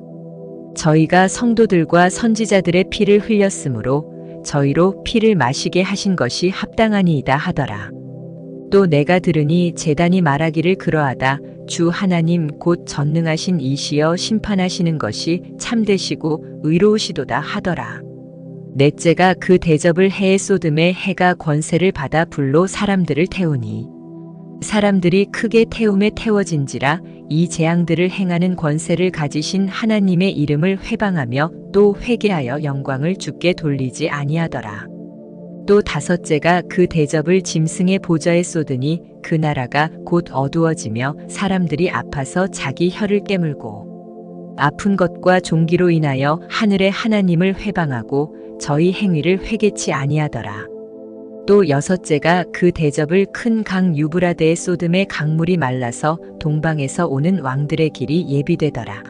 저희가 성도들과 선지자들의 피를 흘렸으므로 저희로 피를 마시게 하신 것이 합당하니이다 하더라. 또 내가 들으니 제단이 말하기를 그러하다. 주 하나님 곧 전능하신 이시여 심판하시는 것이 참되시고 의로우시도다 하더라. 넷째가 그 대접을 해에 쏟음에 해가 권세를 받아 불로 사람들을 태우니 사람들이 크게 태움에 태워진지라. 이 재앙들을 행하는 권세를 가지신 하나님의 이름을 회방하며 또 회개하여 영광을 주께 돌리지 아니하더라. 또 다섯째가 그 대접을 짐승의 보좌에 쏟으니 그 나라가 곧 어두워지며 사람들이 아파서 자기 혀를 깨물고 아픈 것과 종기로 인하여 하늘의 하나님을 회방하고 저희 행위를 회개치 아니하더라. 또 여섯째가 그 대접을 큰 강 유브라데에 쏟음에 강물이 말라서 동방에서 오는 왕들의 길이 예비되더라.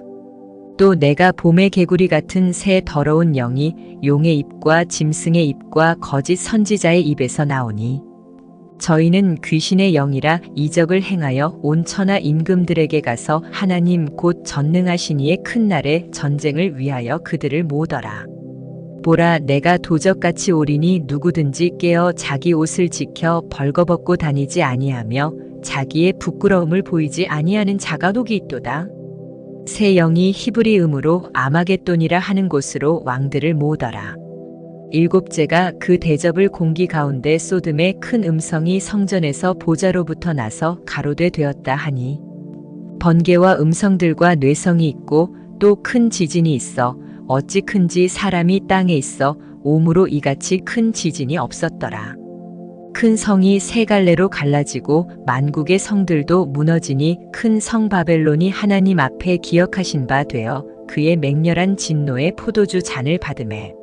또 내가 봄의 개구리 같은 새 더러운 영이 용의 입과 짐승의 입과 거짓 선지자의 입에서 나오니 저희는 귀신의 영이라 이적을 행하여 온 천하 임금들에게 가서 하나님 곧 전능하신 이의 큰 날에 전쟁을 위하여 그들을 모으더라. 보라 내가 도적같이 오리니 누구든지 깨어 자기 옷을 지켜 벌거벗고 다니지 아니하며 자기의 부끄러움을 보이지 아니하는 자가 독이 있도다. 새 영이 히브리음으로 아마겟돈이라 하는 곳으로 왕들을 모으더라. 일곱째가 그 대접을 공기 가운데 쏟음에 큰 음성이 성전에서 보좌로부터 나서 가로되 되었다 하니 번개와 음성들과 뇌성이 있고 또 큰 지진이 있어 어찌 큰지 사람이 땅에 있어 오므로 이같이 큰 지진이 없었더라. 큰 성이 세 갈래로 갈라지고 만국의 성들도 무너지니 큰 성 바벨론이 하나님 앞에 기억하신 바 되어 그의 맹렬한 진노의 포도주 잔을 받음에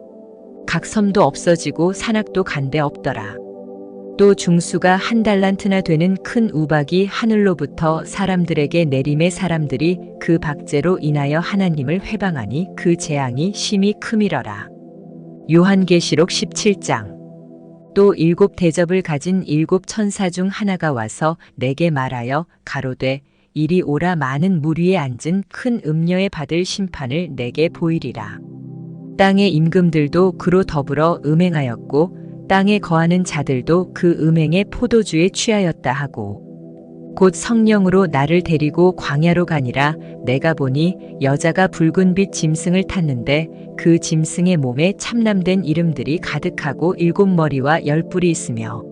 각 섬도 없어지고 산악도 간데 없더라. 또 중수가 1달란트나 되는 큰 우박이 하늘로부터 사람들에게 내림에 사람들이 그 박제로 인하여 하나님을 회방하니 그 재앙이 심히 크미러라. 요한계시록 17장. 또 7 대접을 가진 7 천사 중 하나가 와서 내게 말하여 가로되 이리 오라. 많은 물 위에 앉은 큰 음녀에 받을 심판을 내게 보이리라. 땅의 임금들도 그로 더불어 음행하였고 땅에 거하는 자들도 그 음행의 포도주에 취하였다 하고 곧 성령으로 나를 데리고 광야로 가니라. 내가 보니 여자가 붉은 빛 짐승을 탔는데 그 짐승의 몸에 참남된 이름들이 가득하고 7 머리와 10 뿔이 있으며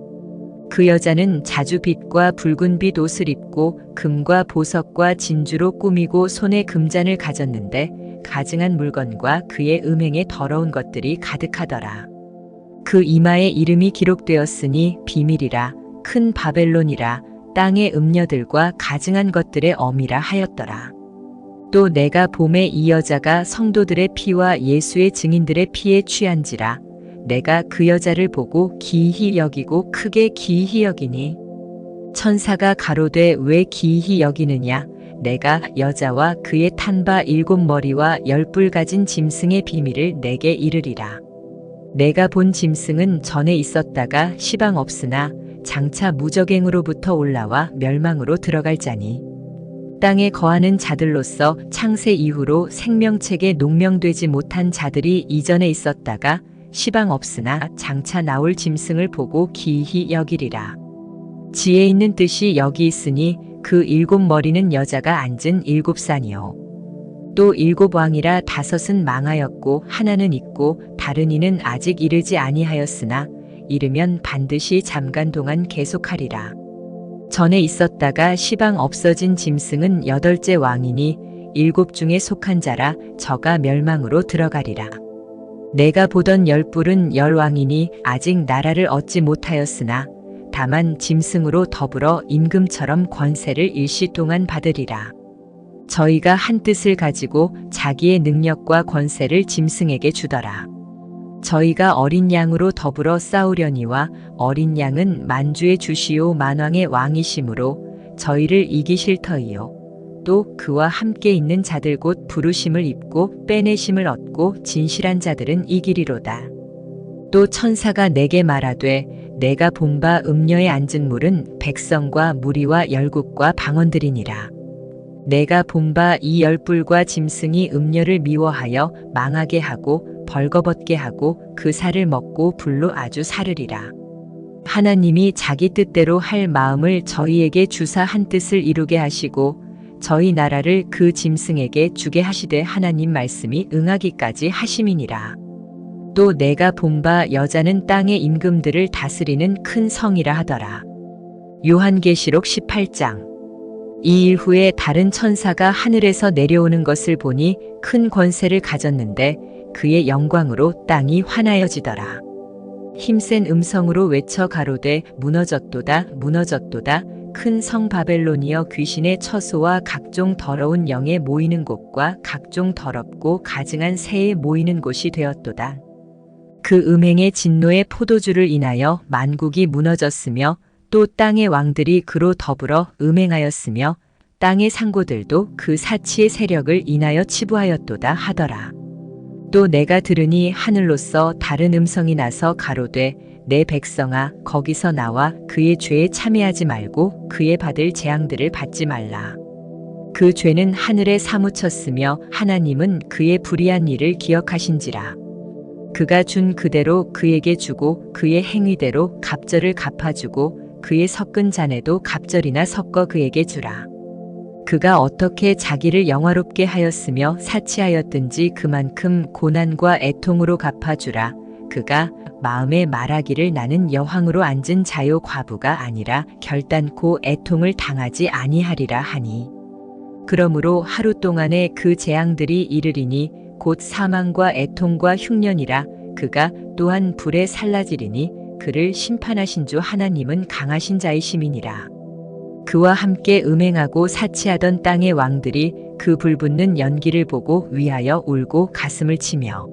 그 여자는 자주빛과 붉은빛 옷을 입고 금과 보석과 진주로 꾸미고 손에 금잔을 가졌는데 가증한 물건과 그의 음행에 더러운 것들이 가득하더라. 그 이마에 이름이 기록되었으니 비밀이라 큰 바벨론이라 땅의 음녀들과 가증한 것들의 어미라 하였더라. 또 내가 봄에 이 여자가 성도들의 피와 예수의 증인들의 피에 취한지라. 내가 그 여자를 보고 기이히 여기고 크게 기이히 여기니 천사가 가로되 왜 기이히 여기느냐. 내가 여자와 그의 탄 바 7 머리와 10 뿔 가진 짐승의 비밀을 내게 이르리라. 내가 본 짐승은 전에 있었다가 시방 없으나 장차 무적행으로부터 올라와 멸망으로 들어갈 자니 땅에 거하는 자들로서 창세 이후로 생명책에 농명되지 못한 자들이 이전에 있었다가 시방 없으나 장차 나올 짐승을 보고 기이히 여기리라. 지혜 있는 뜻이 여기 있으니 그 7 머리는 여자가 앉은 7산이요. 또 7 왕이라 5은 망하였고 하나는 있고 다른 이는 아직 이르지 아니하였으나 이르면 반드시 잠깐 동안 계속하리라. 전에 있었다가 시방 없어진 짐승은 8째 왕이니 7 중에 속한 자라. 저가 멸망으로 들어가리라. 내가 보던 10 뿔은 10 왕이니 아직 나라를 얻지 못하였으나 다만 짐승으로 더불어 임금처럼 권세를 일시 동안 받으리라. 저희가 한 뜻을 가지고 자기의 능력과 권세를 짐승에게 주더라. 저희가 어린 양으로 더불어 싸우려니와 어린 양은 만주의 주시오 만왕의 왕이심으로 저희를 이기실 터이요. 또 그와 함께 있는 자들 곧 부르심을 입고 빼내심을 얻고 진실한 자들은 이기리로다. 또 천사가 내게 말하되 내가 본 바 음녀에 앉은 물은 백성과 무리와 열국과 방언들이니라. 내가 본 바 이 10 뿔과 짐승이 음녀를 미워하여 망하게 하고 벌거벗게 하고 그 살을 먹고 불로 아주 사르리라. 하나님이 자기 뜻대로 할 마음을 저희에게 주사 한 뜻을 이루게 하시고 저희 나라를 그 짐승에게 주게 하시되 하나님 말씀이 응하기까지 하심이니라. 또 내가 본 바 여자는 땅의 임금들을 다스리는 큰 성이라 하더라. 요한계시록 18장. 이 일 후에 다른 천사가 하늘에서 내려오는 것을 보니 큰 권세를 가졌는데 그의 영광으로 땅이 환하여지더라. 힘센 음성으로 외쳐 가로되 무너졌도다 무너졌도다. 큰 성 바벨론이여 귀신의 처소와 각종 더러운 영에 모이는 곳과 각종 더럽고 가증한 새에 모이는 곳이 되었도다. 그 음행의 진노의 포도주를 인하여 만국이 무너졌으며 또 땅의 왕들이 그로 더불어 음행하였으며 땅의 상고들도 그 사치의 세력을 인하여 치부하였도다 하더라. 또 내가 들으니 하늘로서 다른 음성이 나서 가로되 내 백성아 거기서 나와 그의 죄에 참여하지 말고 그의 받을 재앙들을 받지 말라. 그 죄는 하늘에 사무쳤으며 하나님은 그의 불의한 일을 기억하신지라. 그가 준 그대로 그에게 주고 그의 행위대로 갑절을 갚아주고 그의 섞은 잔에도 갑절이나 섞어 그에게 주라. 그가 어떻게 자기를 영화롭게 하였으며 사치하였든지 그만큼 고난과 애통으로 갚아주라. 그가 마음에 말하기를 나는 여황으로 앉은 자요 과부가 아니라 결단코 애통을 당하지 아니하리라 하니. 그러므로 하루 동안에 그 재앙들이 이르리니 곧 사망과 애통과 흉년이라. 그가 또한 불에 살라지리니 그를 심판하신 주 하나님은 강하신 자이심이니라. 그와 함께 음행하고 사치하던 땅의 왕들이 그 불붙는 연기를 보고 위하여 울고 가슴을 치며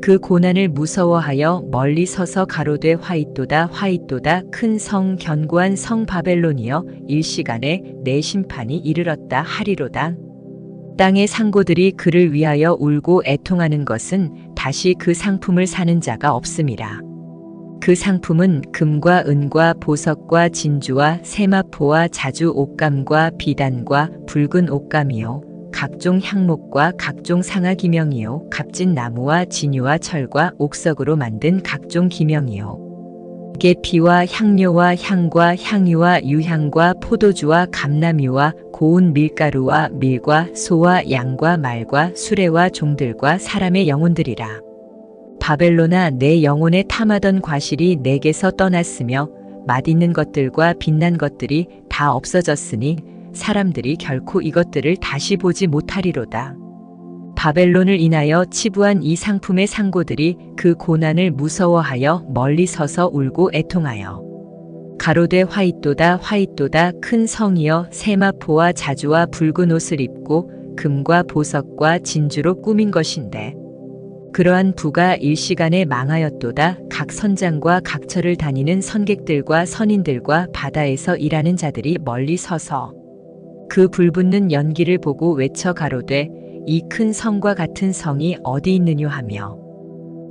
그 고난을 무서워하여 멀리 서서 가로되 화이또다 화이또다 큰 성 견고한 성 바벨론이여 일시간에 내 심판이 이르렀다 하리로다. 땅의 상고들이 그를 위하여 울고 애통하는 것은 다시 그 상품을 사는 자가 없음이라. 그 상품은 금과 은과 보석과 진주와 세마포와 자주 옷감과 비단과 붉은 옷감이요 각종 향목과 각종 상아 기명이요 값진 나무와 진유와 철과 옥석으로 만든 각종 기명이요 계피와 향료와 향과 향유와 유향과 포도주와 감람유와 고운 밀가루와 밀과 소와 양과 말과 수레와 종들과 사람의 영혼들이라. 바벨론아 내 영혼에 탐하던 과실이 내게서 떠났으며 맛있는 것들과 빛난 것들이 다 없어졌으니 사람들이 결코 이것들을 다시 보지 못하리로다. 바벨론을 인하여 치부한 이 상품의 상고들이 그 고난을 무서워하여 멀리 서서 울고 애통하여 가로되 화이또다 화이또다 큰 성이여 세마포와 자주와 붉은 옷을 입고 금과 보석과 진주로 꾸민 것인데 그러한 부가 일시간에 망하였도다. 각 선장과 각처를 다니는 선객들과 선인들과 바다에서 일하는 자들이 멀리 서서 그 불붙는 연기를 보고 외쳐 가로되 이 큰 성과 같은 성이 어디 있느뇨 하며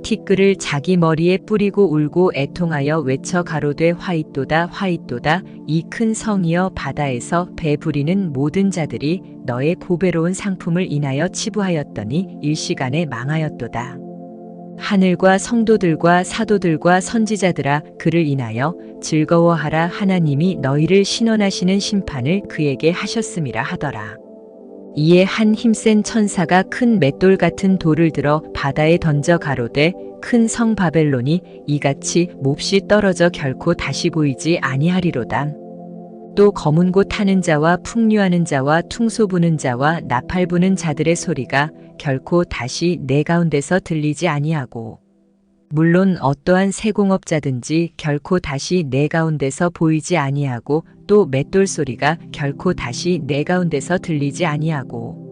티끌을 자기 머리에 뿌리고 울고 애통하여 외쳐 가로되 화이또다 화이또다 이 큰 성이여 바다에서 배 부리는 모든 자들이 너의 고배로운 상품을 인하여 치부하였더니 일시간에 망하였도다. 하늘과 성도들과 사도들과 선지자들아 그를 인하여 즐거워하라. 하나님이 너희를 신원하시는 심판을 그에게 하셨음이라 하더라. 이에 한 힘센 천사가 큰 맷돌 같은 돌을 들어 바다에 던져 가로되 큰 성 바벨론이 이같이 몹시 떨어져 결코 다시 보이지 아니하리로다. 또 검은 곳 타는 자와 풍류하는 자와 퉁소 부는 자와 나팔 부는 자들의 소리가 결코 다시 내 가운데서 들리지 아니하고 물론 어떠한 세공업자든지 결코 다시 내 가운데서 보이지 아니하고 또 맷돌 소리가 결코 다시 내 가운데서 들리지 아니하고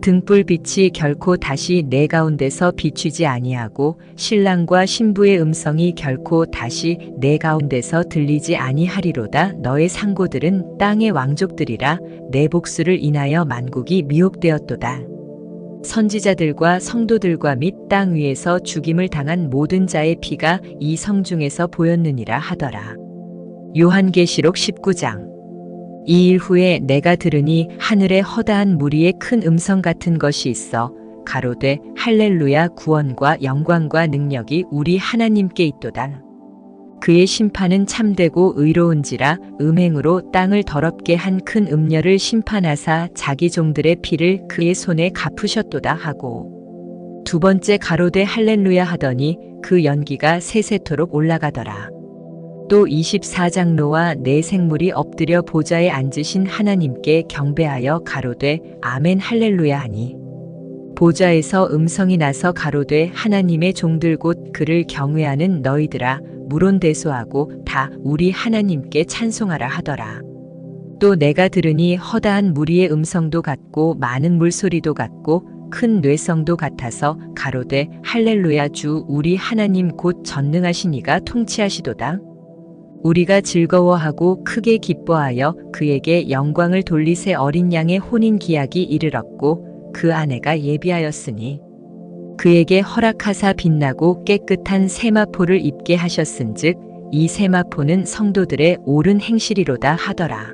등불빛이 결코 다시 내 가운데서 비추지 아니하고 신랑과 신부의 음성이 결코 다시 내 가운데서 들리지 아니하리로다. 너의 상고들은 땅의 왕족들이라 내 복수를 인하여 만국이 미혹되었도다. 선지자들과 성도들과 및 땅 위에서 죽임을 당한 모든 자의 피가 이 성 중에서 보였느니라 하더라. 요한계시록 19장. 이 일 후에 내가 들으니 하늘에 허다한 무리의 큰 음성 같은 것이 있어 가로되 할렐루야 구원과 영광과 능력이 우리 하나님께 있도다. 그의 심판은 참되고 의로운지라 음행으로 땅을 더럽게 한 큰 음녀를 심판하사 자기 종들의 피를 그의 손에 갚으셨도다 하고 두 번째 가로되 할렐루야 하더니 그 연기가 세세토록 올라가더라. 또 24장로와 네 생물이 엎드려 보좌에 앉으신 하나님께 경배하여 가로되 아멘 할렐루야 하니 보좌에서 음성이 나서 가로되 하나님의 종들 곧 그를 경외하는 너희들아 물론대소하고 다 우리 하나님께 찬송하라 하더라. 또 내가 들으니 허다한 무리의 음성도 같고 많은 물소리도 같고 큰 뇌성도 같아서 가로되 할렐루야 주 우리 하나님 곧 전능하신 이가 통치하시도다. 우리가 즐거워하고 크게 기뻐하여 그에게 영광을 돌리세. 어린 양의 혼인 기약이 이르렀고 그 아내가 예비하였으니 그에게 허락하사 빛나고 깨끗한 세마포를 입게 하셨은즉 이 세마포는 성도들의 옳은 행실이로다 하더라.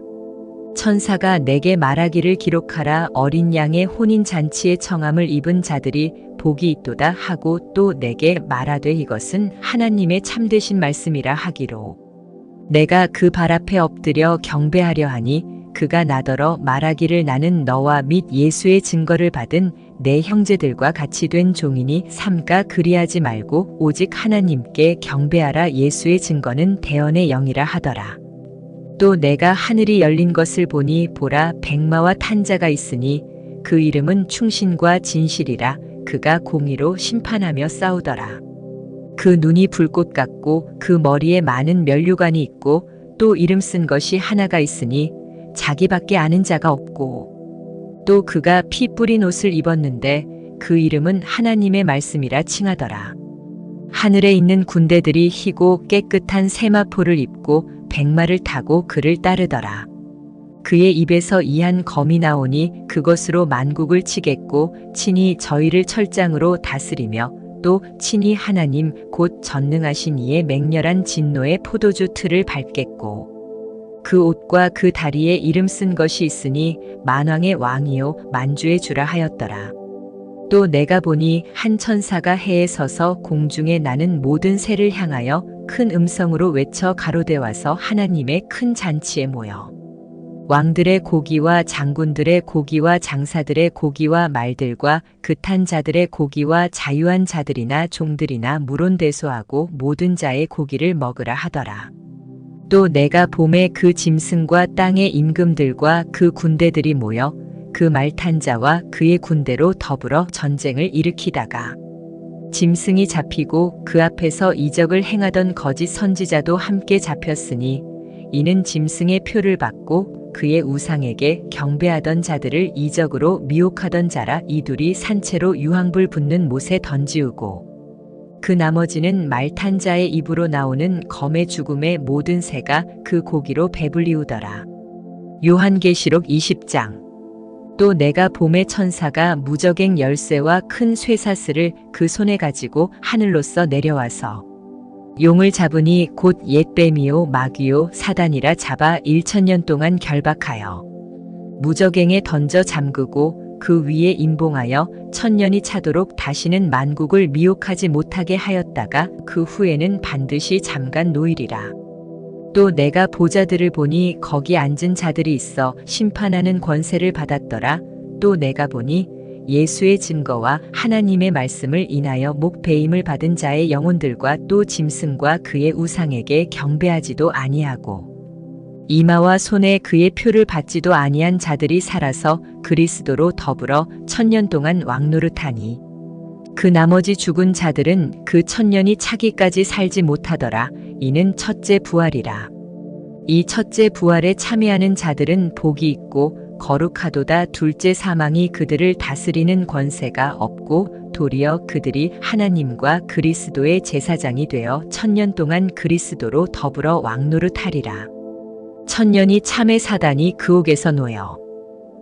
천사가 내게 말하기를 기록하라. 어린 양의 혼인 잔치의 청함을 입은 자들이 복이 있도다 하고 또 내게 말하되 이것은 하나님의 참되신 말씀이라 하기로 내가 그 발 앞에 엎드려 경배하려 하니 그가 나더러 말하기를 나는 너와 및 예수의 증거를 받은 내 형제들과 같이 된 종이니 삼가 그리하지 말고 오직 하나님께 경배하라. 예수의 증거는 대언의 영이라 하더라. 또 내가 하늘이 열린 것을 보니 보라 백마와 탄 자가 있으니 그 이름은 충신과 진실이라. 그가 공의로 심판하며 싸우더라. 그 눈이 불꽃 같고 그 머리에 많은 면류관이 있고 또 이름 쓴 것이 하나가 있으니 자기밖에 아는 자가 없고 또 그가 피 뿌린 옷을 입었는데 그 이름은 하나님의 말씀이라 칭하더라. 하늘에 있는 군대들이 희고 깨끗한 세마포를 입고 백마를 타고 그를 따르더라. 그의 입에서 이한 검이 나오니 그것으로 만국을 치겠고 친히 저희를 철장으로 다스리며 또 친히 하나님 곧 전능하신 이의 맹렬한 진노의 포도주 틀을 밟겠고 그 옷과 그 다리에 이름 쓴 것이 있으니 만왕의 왕이요 만주의 주라 하였더라. 또 내가 보니 한 천사가 해에 서서 공중에 나는 모든 새를 향하여 큰 음성으로 외쳐 가로되 와서 하나님의 큰 잔치에 모여 왕들의 고기와 장군들의 고기와 장사들의 고기와 말들과 그 탄 자들의 고기와 자유한 자들이나 종들이나 물온대소하고 모든 자의 고기를 먹으라 하더라. 또 내가 봄에 그 짐승과 땅의 임금들과 그 군대들이 모여 그 말 탄 자와 그의 군대로 더불어 전쟁을 일으키다가 짐승이 잡히고 그 앞에서 이적을 행하던 거짓 선지자도 함께 잡혔으니 이는 짐승의 표를 받고 그의 우상에게 경배하던 자들을 이적으로 미혹하던 자라. 이 둘이 산채로 유황불 붙는 못에 던지우고 그 나머지는 말 탄 자의 입으로 나오는 검의 죽음의 모든 새가 그 고기로 배불리우더라. 요한계시록 20장. 또 내가 봄의 천사가 무저갱 열쇠와 큰 쇠사슬을 그 손에 가지고 하늘로서 내려와서 용을 잡으니 곧 옛뱀이요 마귀요 사단이라 잡아 1000년 동안 결박하여 무저갱에 던져 잠그고 그 위에 임봉하여 1000년이 차도록 다시는 만국을 미혹하지 못하게 하였다가 그 후에는 반드시 잠깐 놓이리라. 또 내가 보자들을 보니 거기 앉은 자들이 있어 심판하는 권세를 받았더라. 또 내가 보니 예수의 증거와 하나님의 말씀을 인하여 목배임을 받은 자의 영혼들과 또 짐승과 그의 우상에게 경배하지도 아니하고 이마와 손에 그의 표를 받지도 아니한 자들이 살아서 그리스도로 더불어 1000년 동안 왕노릇하니 그 나머지 죽은 자들은 그 1000년이 차기까지 살지 못하더라. 이는 첫째 부활이라. 이 첫째 부활에 참여하는 자들은 복이 있고 거룩하도다. 둘째 사망이 그들을 다스리는 권세가 없고 도리어 그들이 하나님과 그리스도의 제사장이 되어 1000년 동안 그리스도로 더불어 왕노릇하리라. 1000년이 참의 사단이 그 옥에서 놓여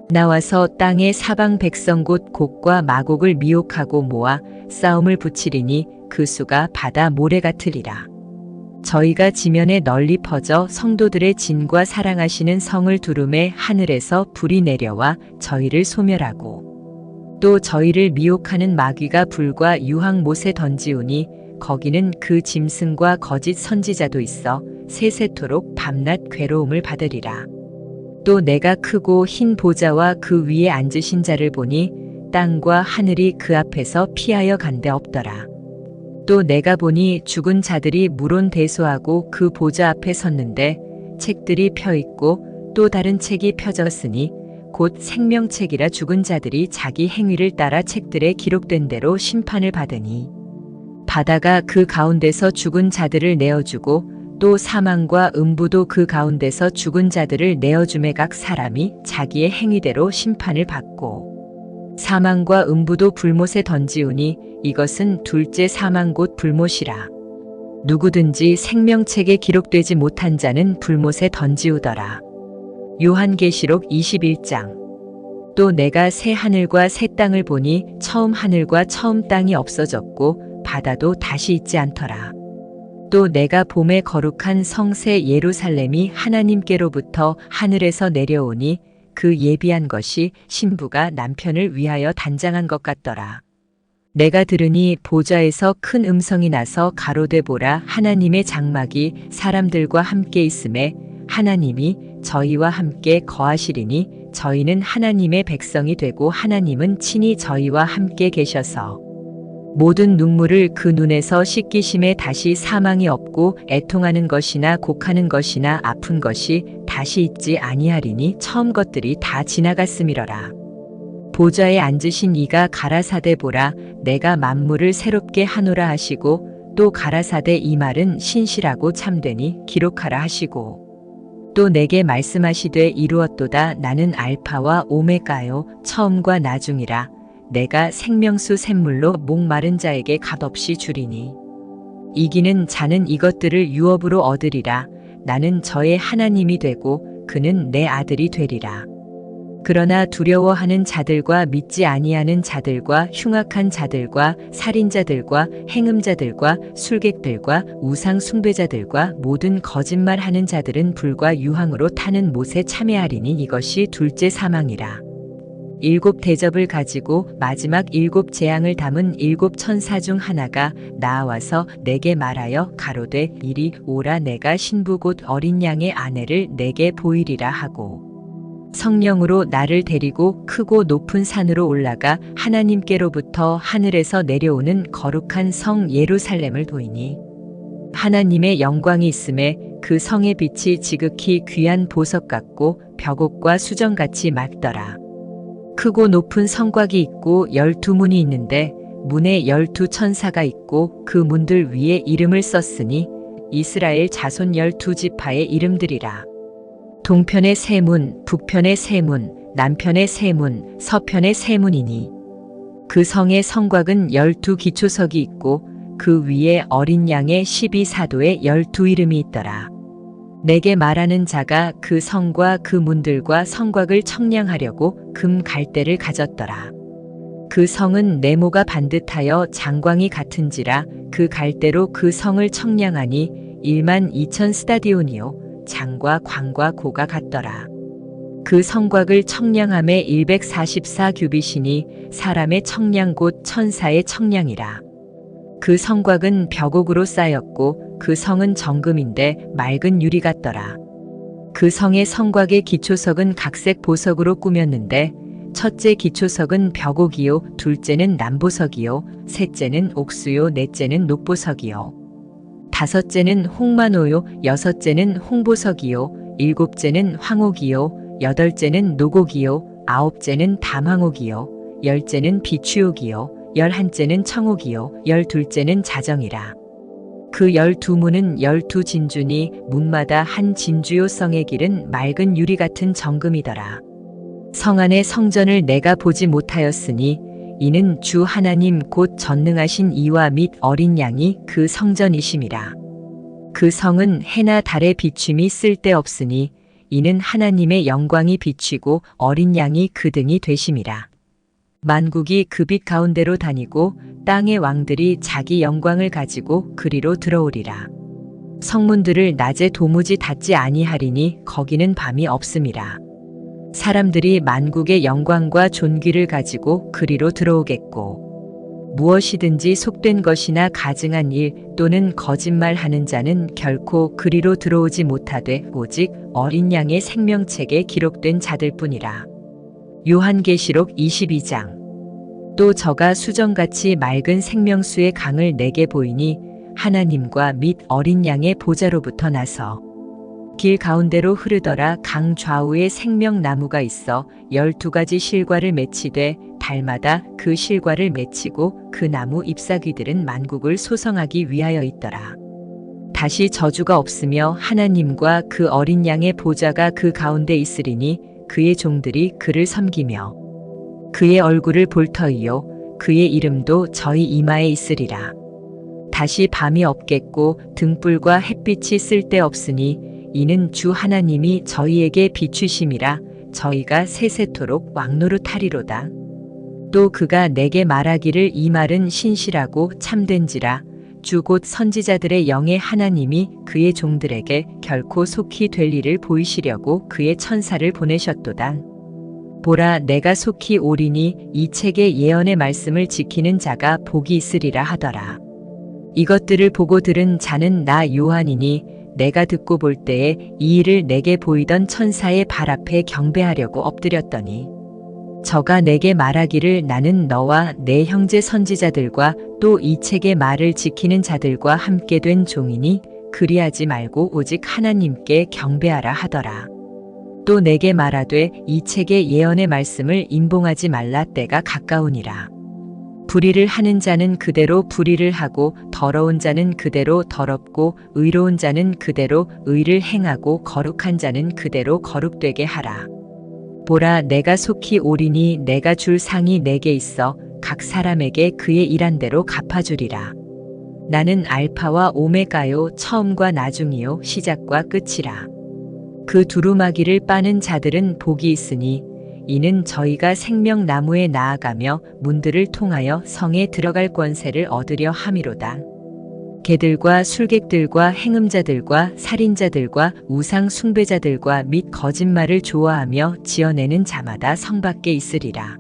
나와서 땅의 사방 백성 곧 곡과 마곡을 미혹하고 모아 싸움을 붙이리니 그 수가 바다 모래 같으리라. 저희가 지면에 널리 퍼져 성도들의 진과 사랑하시는 성을 두름에 하늘에서 불이 내려와 저희를 소멸하고 또 저희를 미혹하는 마귀가 불과 유황 못에 던지우니 거기는 그 짐승과 거짓 선지자도 있어 세세토록 밤낮 괴로움을 받으리라. 또 내가 크고 흰 보좌와 그 위에 앉으신 자를 보니 땅과 하늘이 그 앞에서 피하여 간데 없더라. 또 내가 보니 죽은 자들이 물온대소하고 그 보좌 앞에 섰는데 책들이 펴 있고 또 다른 책이 펴졌으니 곧 생명책이라. 죽은 자들이 자기 행위를 따라 책들에 기록된 대로 심판을 받으니 바다가 그 가운데서 죽은 자들을 내어주고 또 사망과 음부도 그 가운데서 죽은 자들을 내어주매 각 사람이 자기의 행위대로 심판을 받고 사망과 음부도 불못에 던지우니 이것은 둘째 사망 곧 불못이라. 누구든지 생명책에 기록되지 못한 자는 불못에 던지우더라. 요한계시록 21장. 또 내가 새 하늘과 새 땅을 보니 처음 하늘과 처음 땅이 없어졌고 바다도 다시 있지 않더라. 또 내가 봄에 거룩한 성새 예루살렘이 하나님께로부터 하늘에서 내려오니 그 예비한 것이 신부가 남편을 위하여 단장한 것 같더라. 내가 들으니 보좌에서 큰 음성이 나서 가로되 보라, 하나님의 장막이 사람들과 함께 있음에 하나님이 저희와 함께 거하시리니 저희는 하나님의 백성이 되고 하나님은 친히 저희와 함께 계셔서 모든 눈물을 그 눈에서 씻기심에 다시 사망이 없고 애통하는 것이나 곡하는 것이나 아픈 것이 다시 있지 아니하리니 처음 것들이 다 지나갔음이러라. 보좌에 앉으신 이가 가라사대 보라, 내가 만물을 새롭게 하노라 하시고 또 가라사대 이 말은 신실하고 참되니 기록하라 하시고 또 내게 말씀하시되 이루었도다. 나는 알파와 오메가요 처음과 나중이라. 내가 생명수 샘물로 목마른 자에게 값없이 주리니 이기는 자는 이것들을 유업으로 얻으리라. 나는 저의 하나님이 되고 그는 내 아들이 되리라. 그러나 두려워하는 자들과 믿지 아니하는 자들과 흉악한 자들과 살인자들과 행음자들과 술객들과 우상 숭배자들과 모든 거짓말하는 자들은 불과 유황으로 타는 못에 참여하리니 이것이 둘째 사망이라. 7 대접을 가지고 마지막 7 재앙을 담은 7 천사 중 하나가 나와서 내게 말하여 가로되 이리 오라. 내가 신부 곧 어린 양의 아내를 내게 보이리라 하고 성령으로 나를 데리고 크고 높은 산으로 올라가 하나님께로부터 하늘에서 내려오는 거룩한 성 예루살렘을 보이니 하나님의 영광이 있음에 그 성의 빛이 지극히 귀한 보석 같고 벽옥과 수정같이 맑더라. 크고 높은 성곽이 있고 12문이 있는데 문에 12 천사가 있고 그 문들 위에 이름을 썼으니 이스라엘 자손 12 지파의 이름들이라. 동편의 세 문, 북편의 세 문, 남편의 세 문, 서편의 세 문이니 그 성의 성곽은 12 기초석이 있고 그 위에 어린 양의 12사도의 12 이름이 있더라. 내게 말하는 자가 그 성과 그 문들과 성곽을 청량하려고 금 갈대를 가졌더라. 그 성은 네모가 반듯하여 장광이 같은지라 그 갈대로 그 성을 청량하니 12,000 스타디온이요 장과 광과 고가 같더라. 그 성곽을 청량함에 144 규빗이니 사람의 청량 곧 천사의 청량이라. 그 성곽은 벽옥으로 쌓였고 그 성은 정금인데 맑은 유리 같더라. 그 성의 성곽의 기초석은 각색 보석으로 꾸몄는데 첫째 기초석은 벽옥이요 둘째는 남보석이요 셋째는 옥수요 넷째는 녹보석이요 다섯째는 홍마노요 여섯째는 홍보석이요 일곱째는 황옥이요 여덟째는 노곡이요 아홉째는 담황옥이요 열째는 비추옥이요 11째는 청옥이요 12째는 자정이라. 그 12문은 12 진주니 문마다 한 진주요 성의 길은 맑은 유리 같은 정금이더라. 성 안의 성전을 내가 보지 못하였으니 이는 주 하나님 곧 전능하신 이와 및 어린 양이 그 성전이심이라. 그 성은 해나 달의 비춤이 쓸데없으니 이는 하나님의 영광이 비치고 어린 양이 그 등이 되심이라. 만국이 그 빛 가운데로 다니고 땅의 왕들이 자기 영광을 가지고 그리로 들어오리라. 성문들을 낮에 도무지 닫지 아니하리니 거기는 밤이 없음이라. 사람들이 만국의 영광과 존귀를 가지고 그리로 들어오겠고 무엇이든지 속된 것이나 가증한 일 또는 거짓말하는 자는 결코 그리로 들어오지 못하되 오직 어린 양의 생명책에 기록된 자들뿐이라. 요한계시록 22장. 또 저가 수정같이 맑은 생명수의 강을 내게 보이니 하나님과 및 어린 양의 보좌로부터 나서 길 가운데로 흐르더라. 강 좌우에 생명나무가 있어 12가지 실과를 맺히되 달마다 그 실과를 맺히고 그 나무 잎사귀들은 만국을 소성하기 위하여 있더라. 다시 저주가 없으며 하나님과 그 어린 양의 보좌가 그 가운데 있으리니 그의 종들이 그를 섬기며 그의 얼굴을 볼 터이요 그의 이름도 저희 이마에 있으리라. 다시 밤이 없겠고 등불과 햇빛이 쓸데없으니 이는 주 하나님이 저희에게 비추심이라. 저희가 세세토록 왕노릇하리로다. 또 그가 내게 말하기를 이 말은 신실하고 참된지라. 주 곧 선지자들의 영의 하나님이 그의 종들에게 결코 속히 될 일을 보이시려고 그의 천사를 보내셨도다. 보라, 내가 속히 오리니 이 책의 예언의 말씀을 지키는 자가 복이 있으리라 하더라. 이것들을 보고 들은 자는 나 요한이니 내가 듣고 볼 때에 이 일을 내게 보이던 천사의 발 앞에 경배하려고 엎드렸더니 저가 내게 말하기를 나는 너와 내 형제 선지자들과 또 이 책의 말을 지키는 자들과 함께 된 종이니 그리하지 말고 오직 하나님께 경배하라 하더라. 또 내게 말하되 이 책의 예언의 말씀을 임봉하지 말라. 때가 가까우니라. 불의를 하는 자는 그대로 불의를 하고 더러운 자는 그대로 더럽고 의로운 자는 그대로 의를 행하고 거룩한 자는 그대로 거룩되게 하라. 보라, 내가 속히 오리니 내가 줄 상이 내게 있어 각 사람에게 그의 일한 대로 갚아주리라. 나는 알파와 오메가요, 처음과 나중이요, 시작과 끝이라. 그 두루마기를 빠는 자들은 복이 있으니 이는 저희가 생명나무에 나아가며 문들을 통하여 성에 들어갈 권세를 얻으려 함이로다. 개들과 술객들과 행음자들과 살인자들과 우상 숭배자들과 및 거짓말을 좋아하며 지어내는 자마다 성 밖에 있으리라.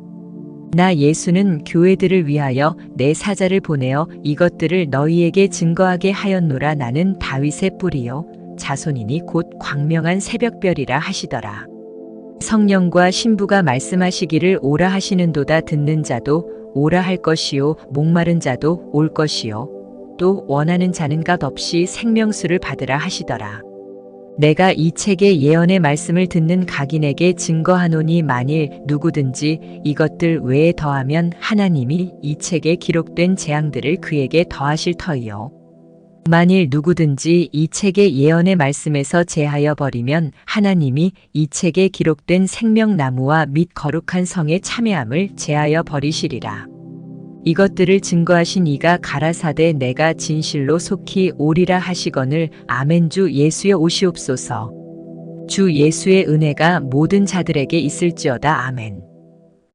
나 예수는 교회들을 위하여 내 사자를 보내어 이것들을 너희에게 증거하게 하였노라. 나는 다윗의 뿌리요 자손이니 곧 광명한 새벽별이라 하시더라. 성령과 신부가 말씀하시기를 오라 하시는도다. 듣는 자도 오라 할 것이요 목마른 자도 올 것이요 또 원하는 자는 값없이 생명수를 받으라 하시더라. 내가 이 책의 예언의 말씀을 듣는 각인에게 증거하노니 만일 누구든지 이것들 외에 더하면 하나님이 이 책에 기록된 재앙들을 그에게 더하실 터이요. 만일 누구든지 이 책의 예언의 말씀에서 제하여 버리면 하나님이 이 책에 기록된 생명나무와 및 거룩한 성의 참여함을 제하여 버리시리라. 이것들을 증거하신 이가 가라사대 내가 진실로 속히 오리라 하시거늘 아멘. 주 예수여 오시옵소서. 주 예수의 은혜가 모든 자들에게 있을지어다. 아멘.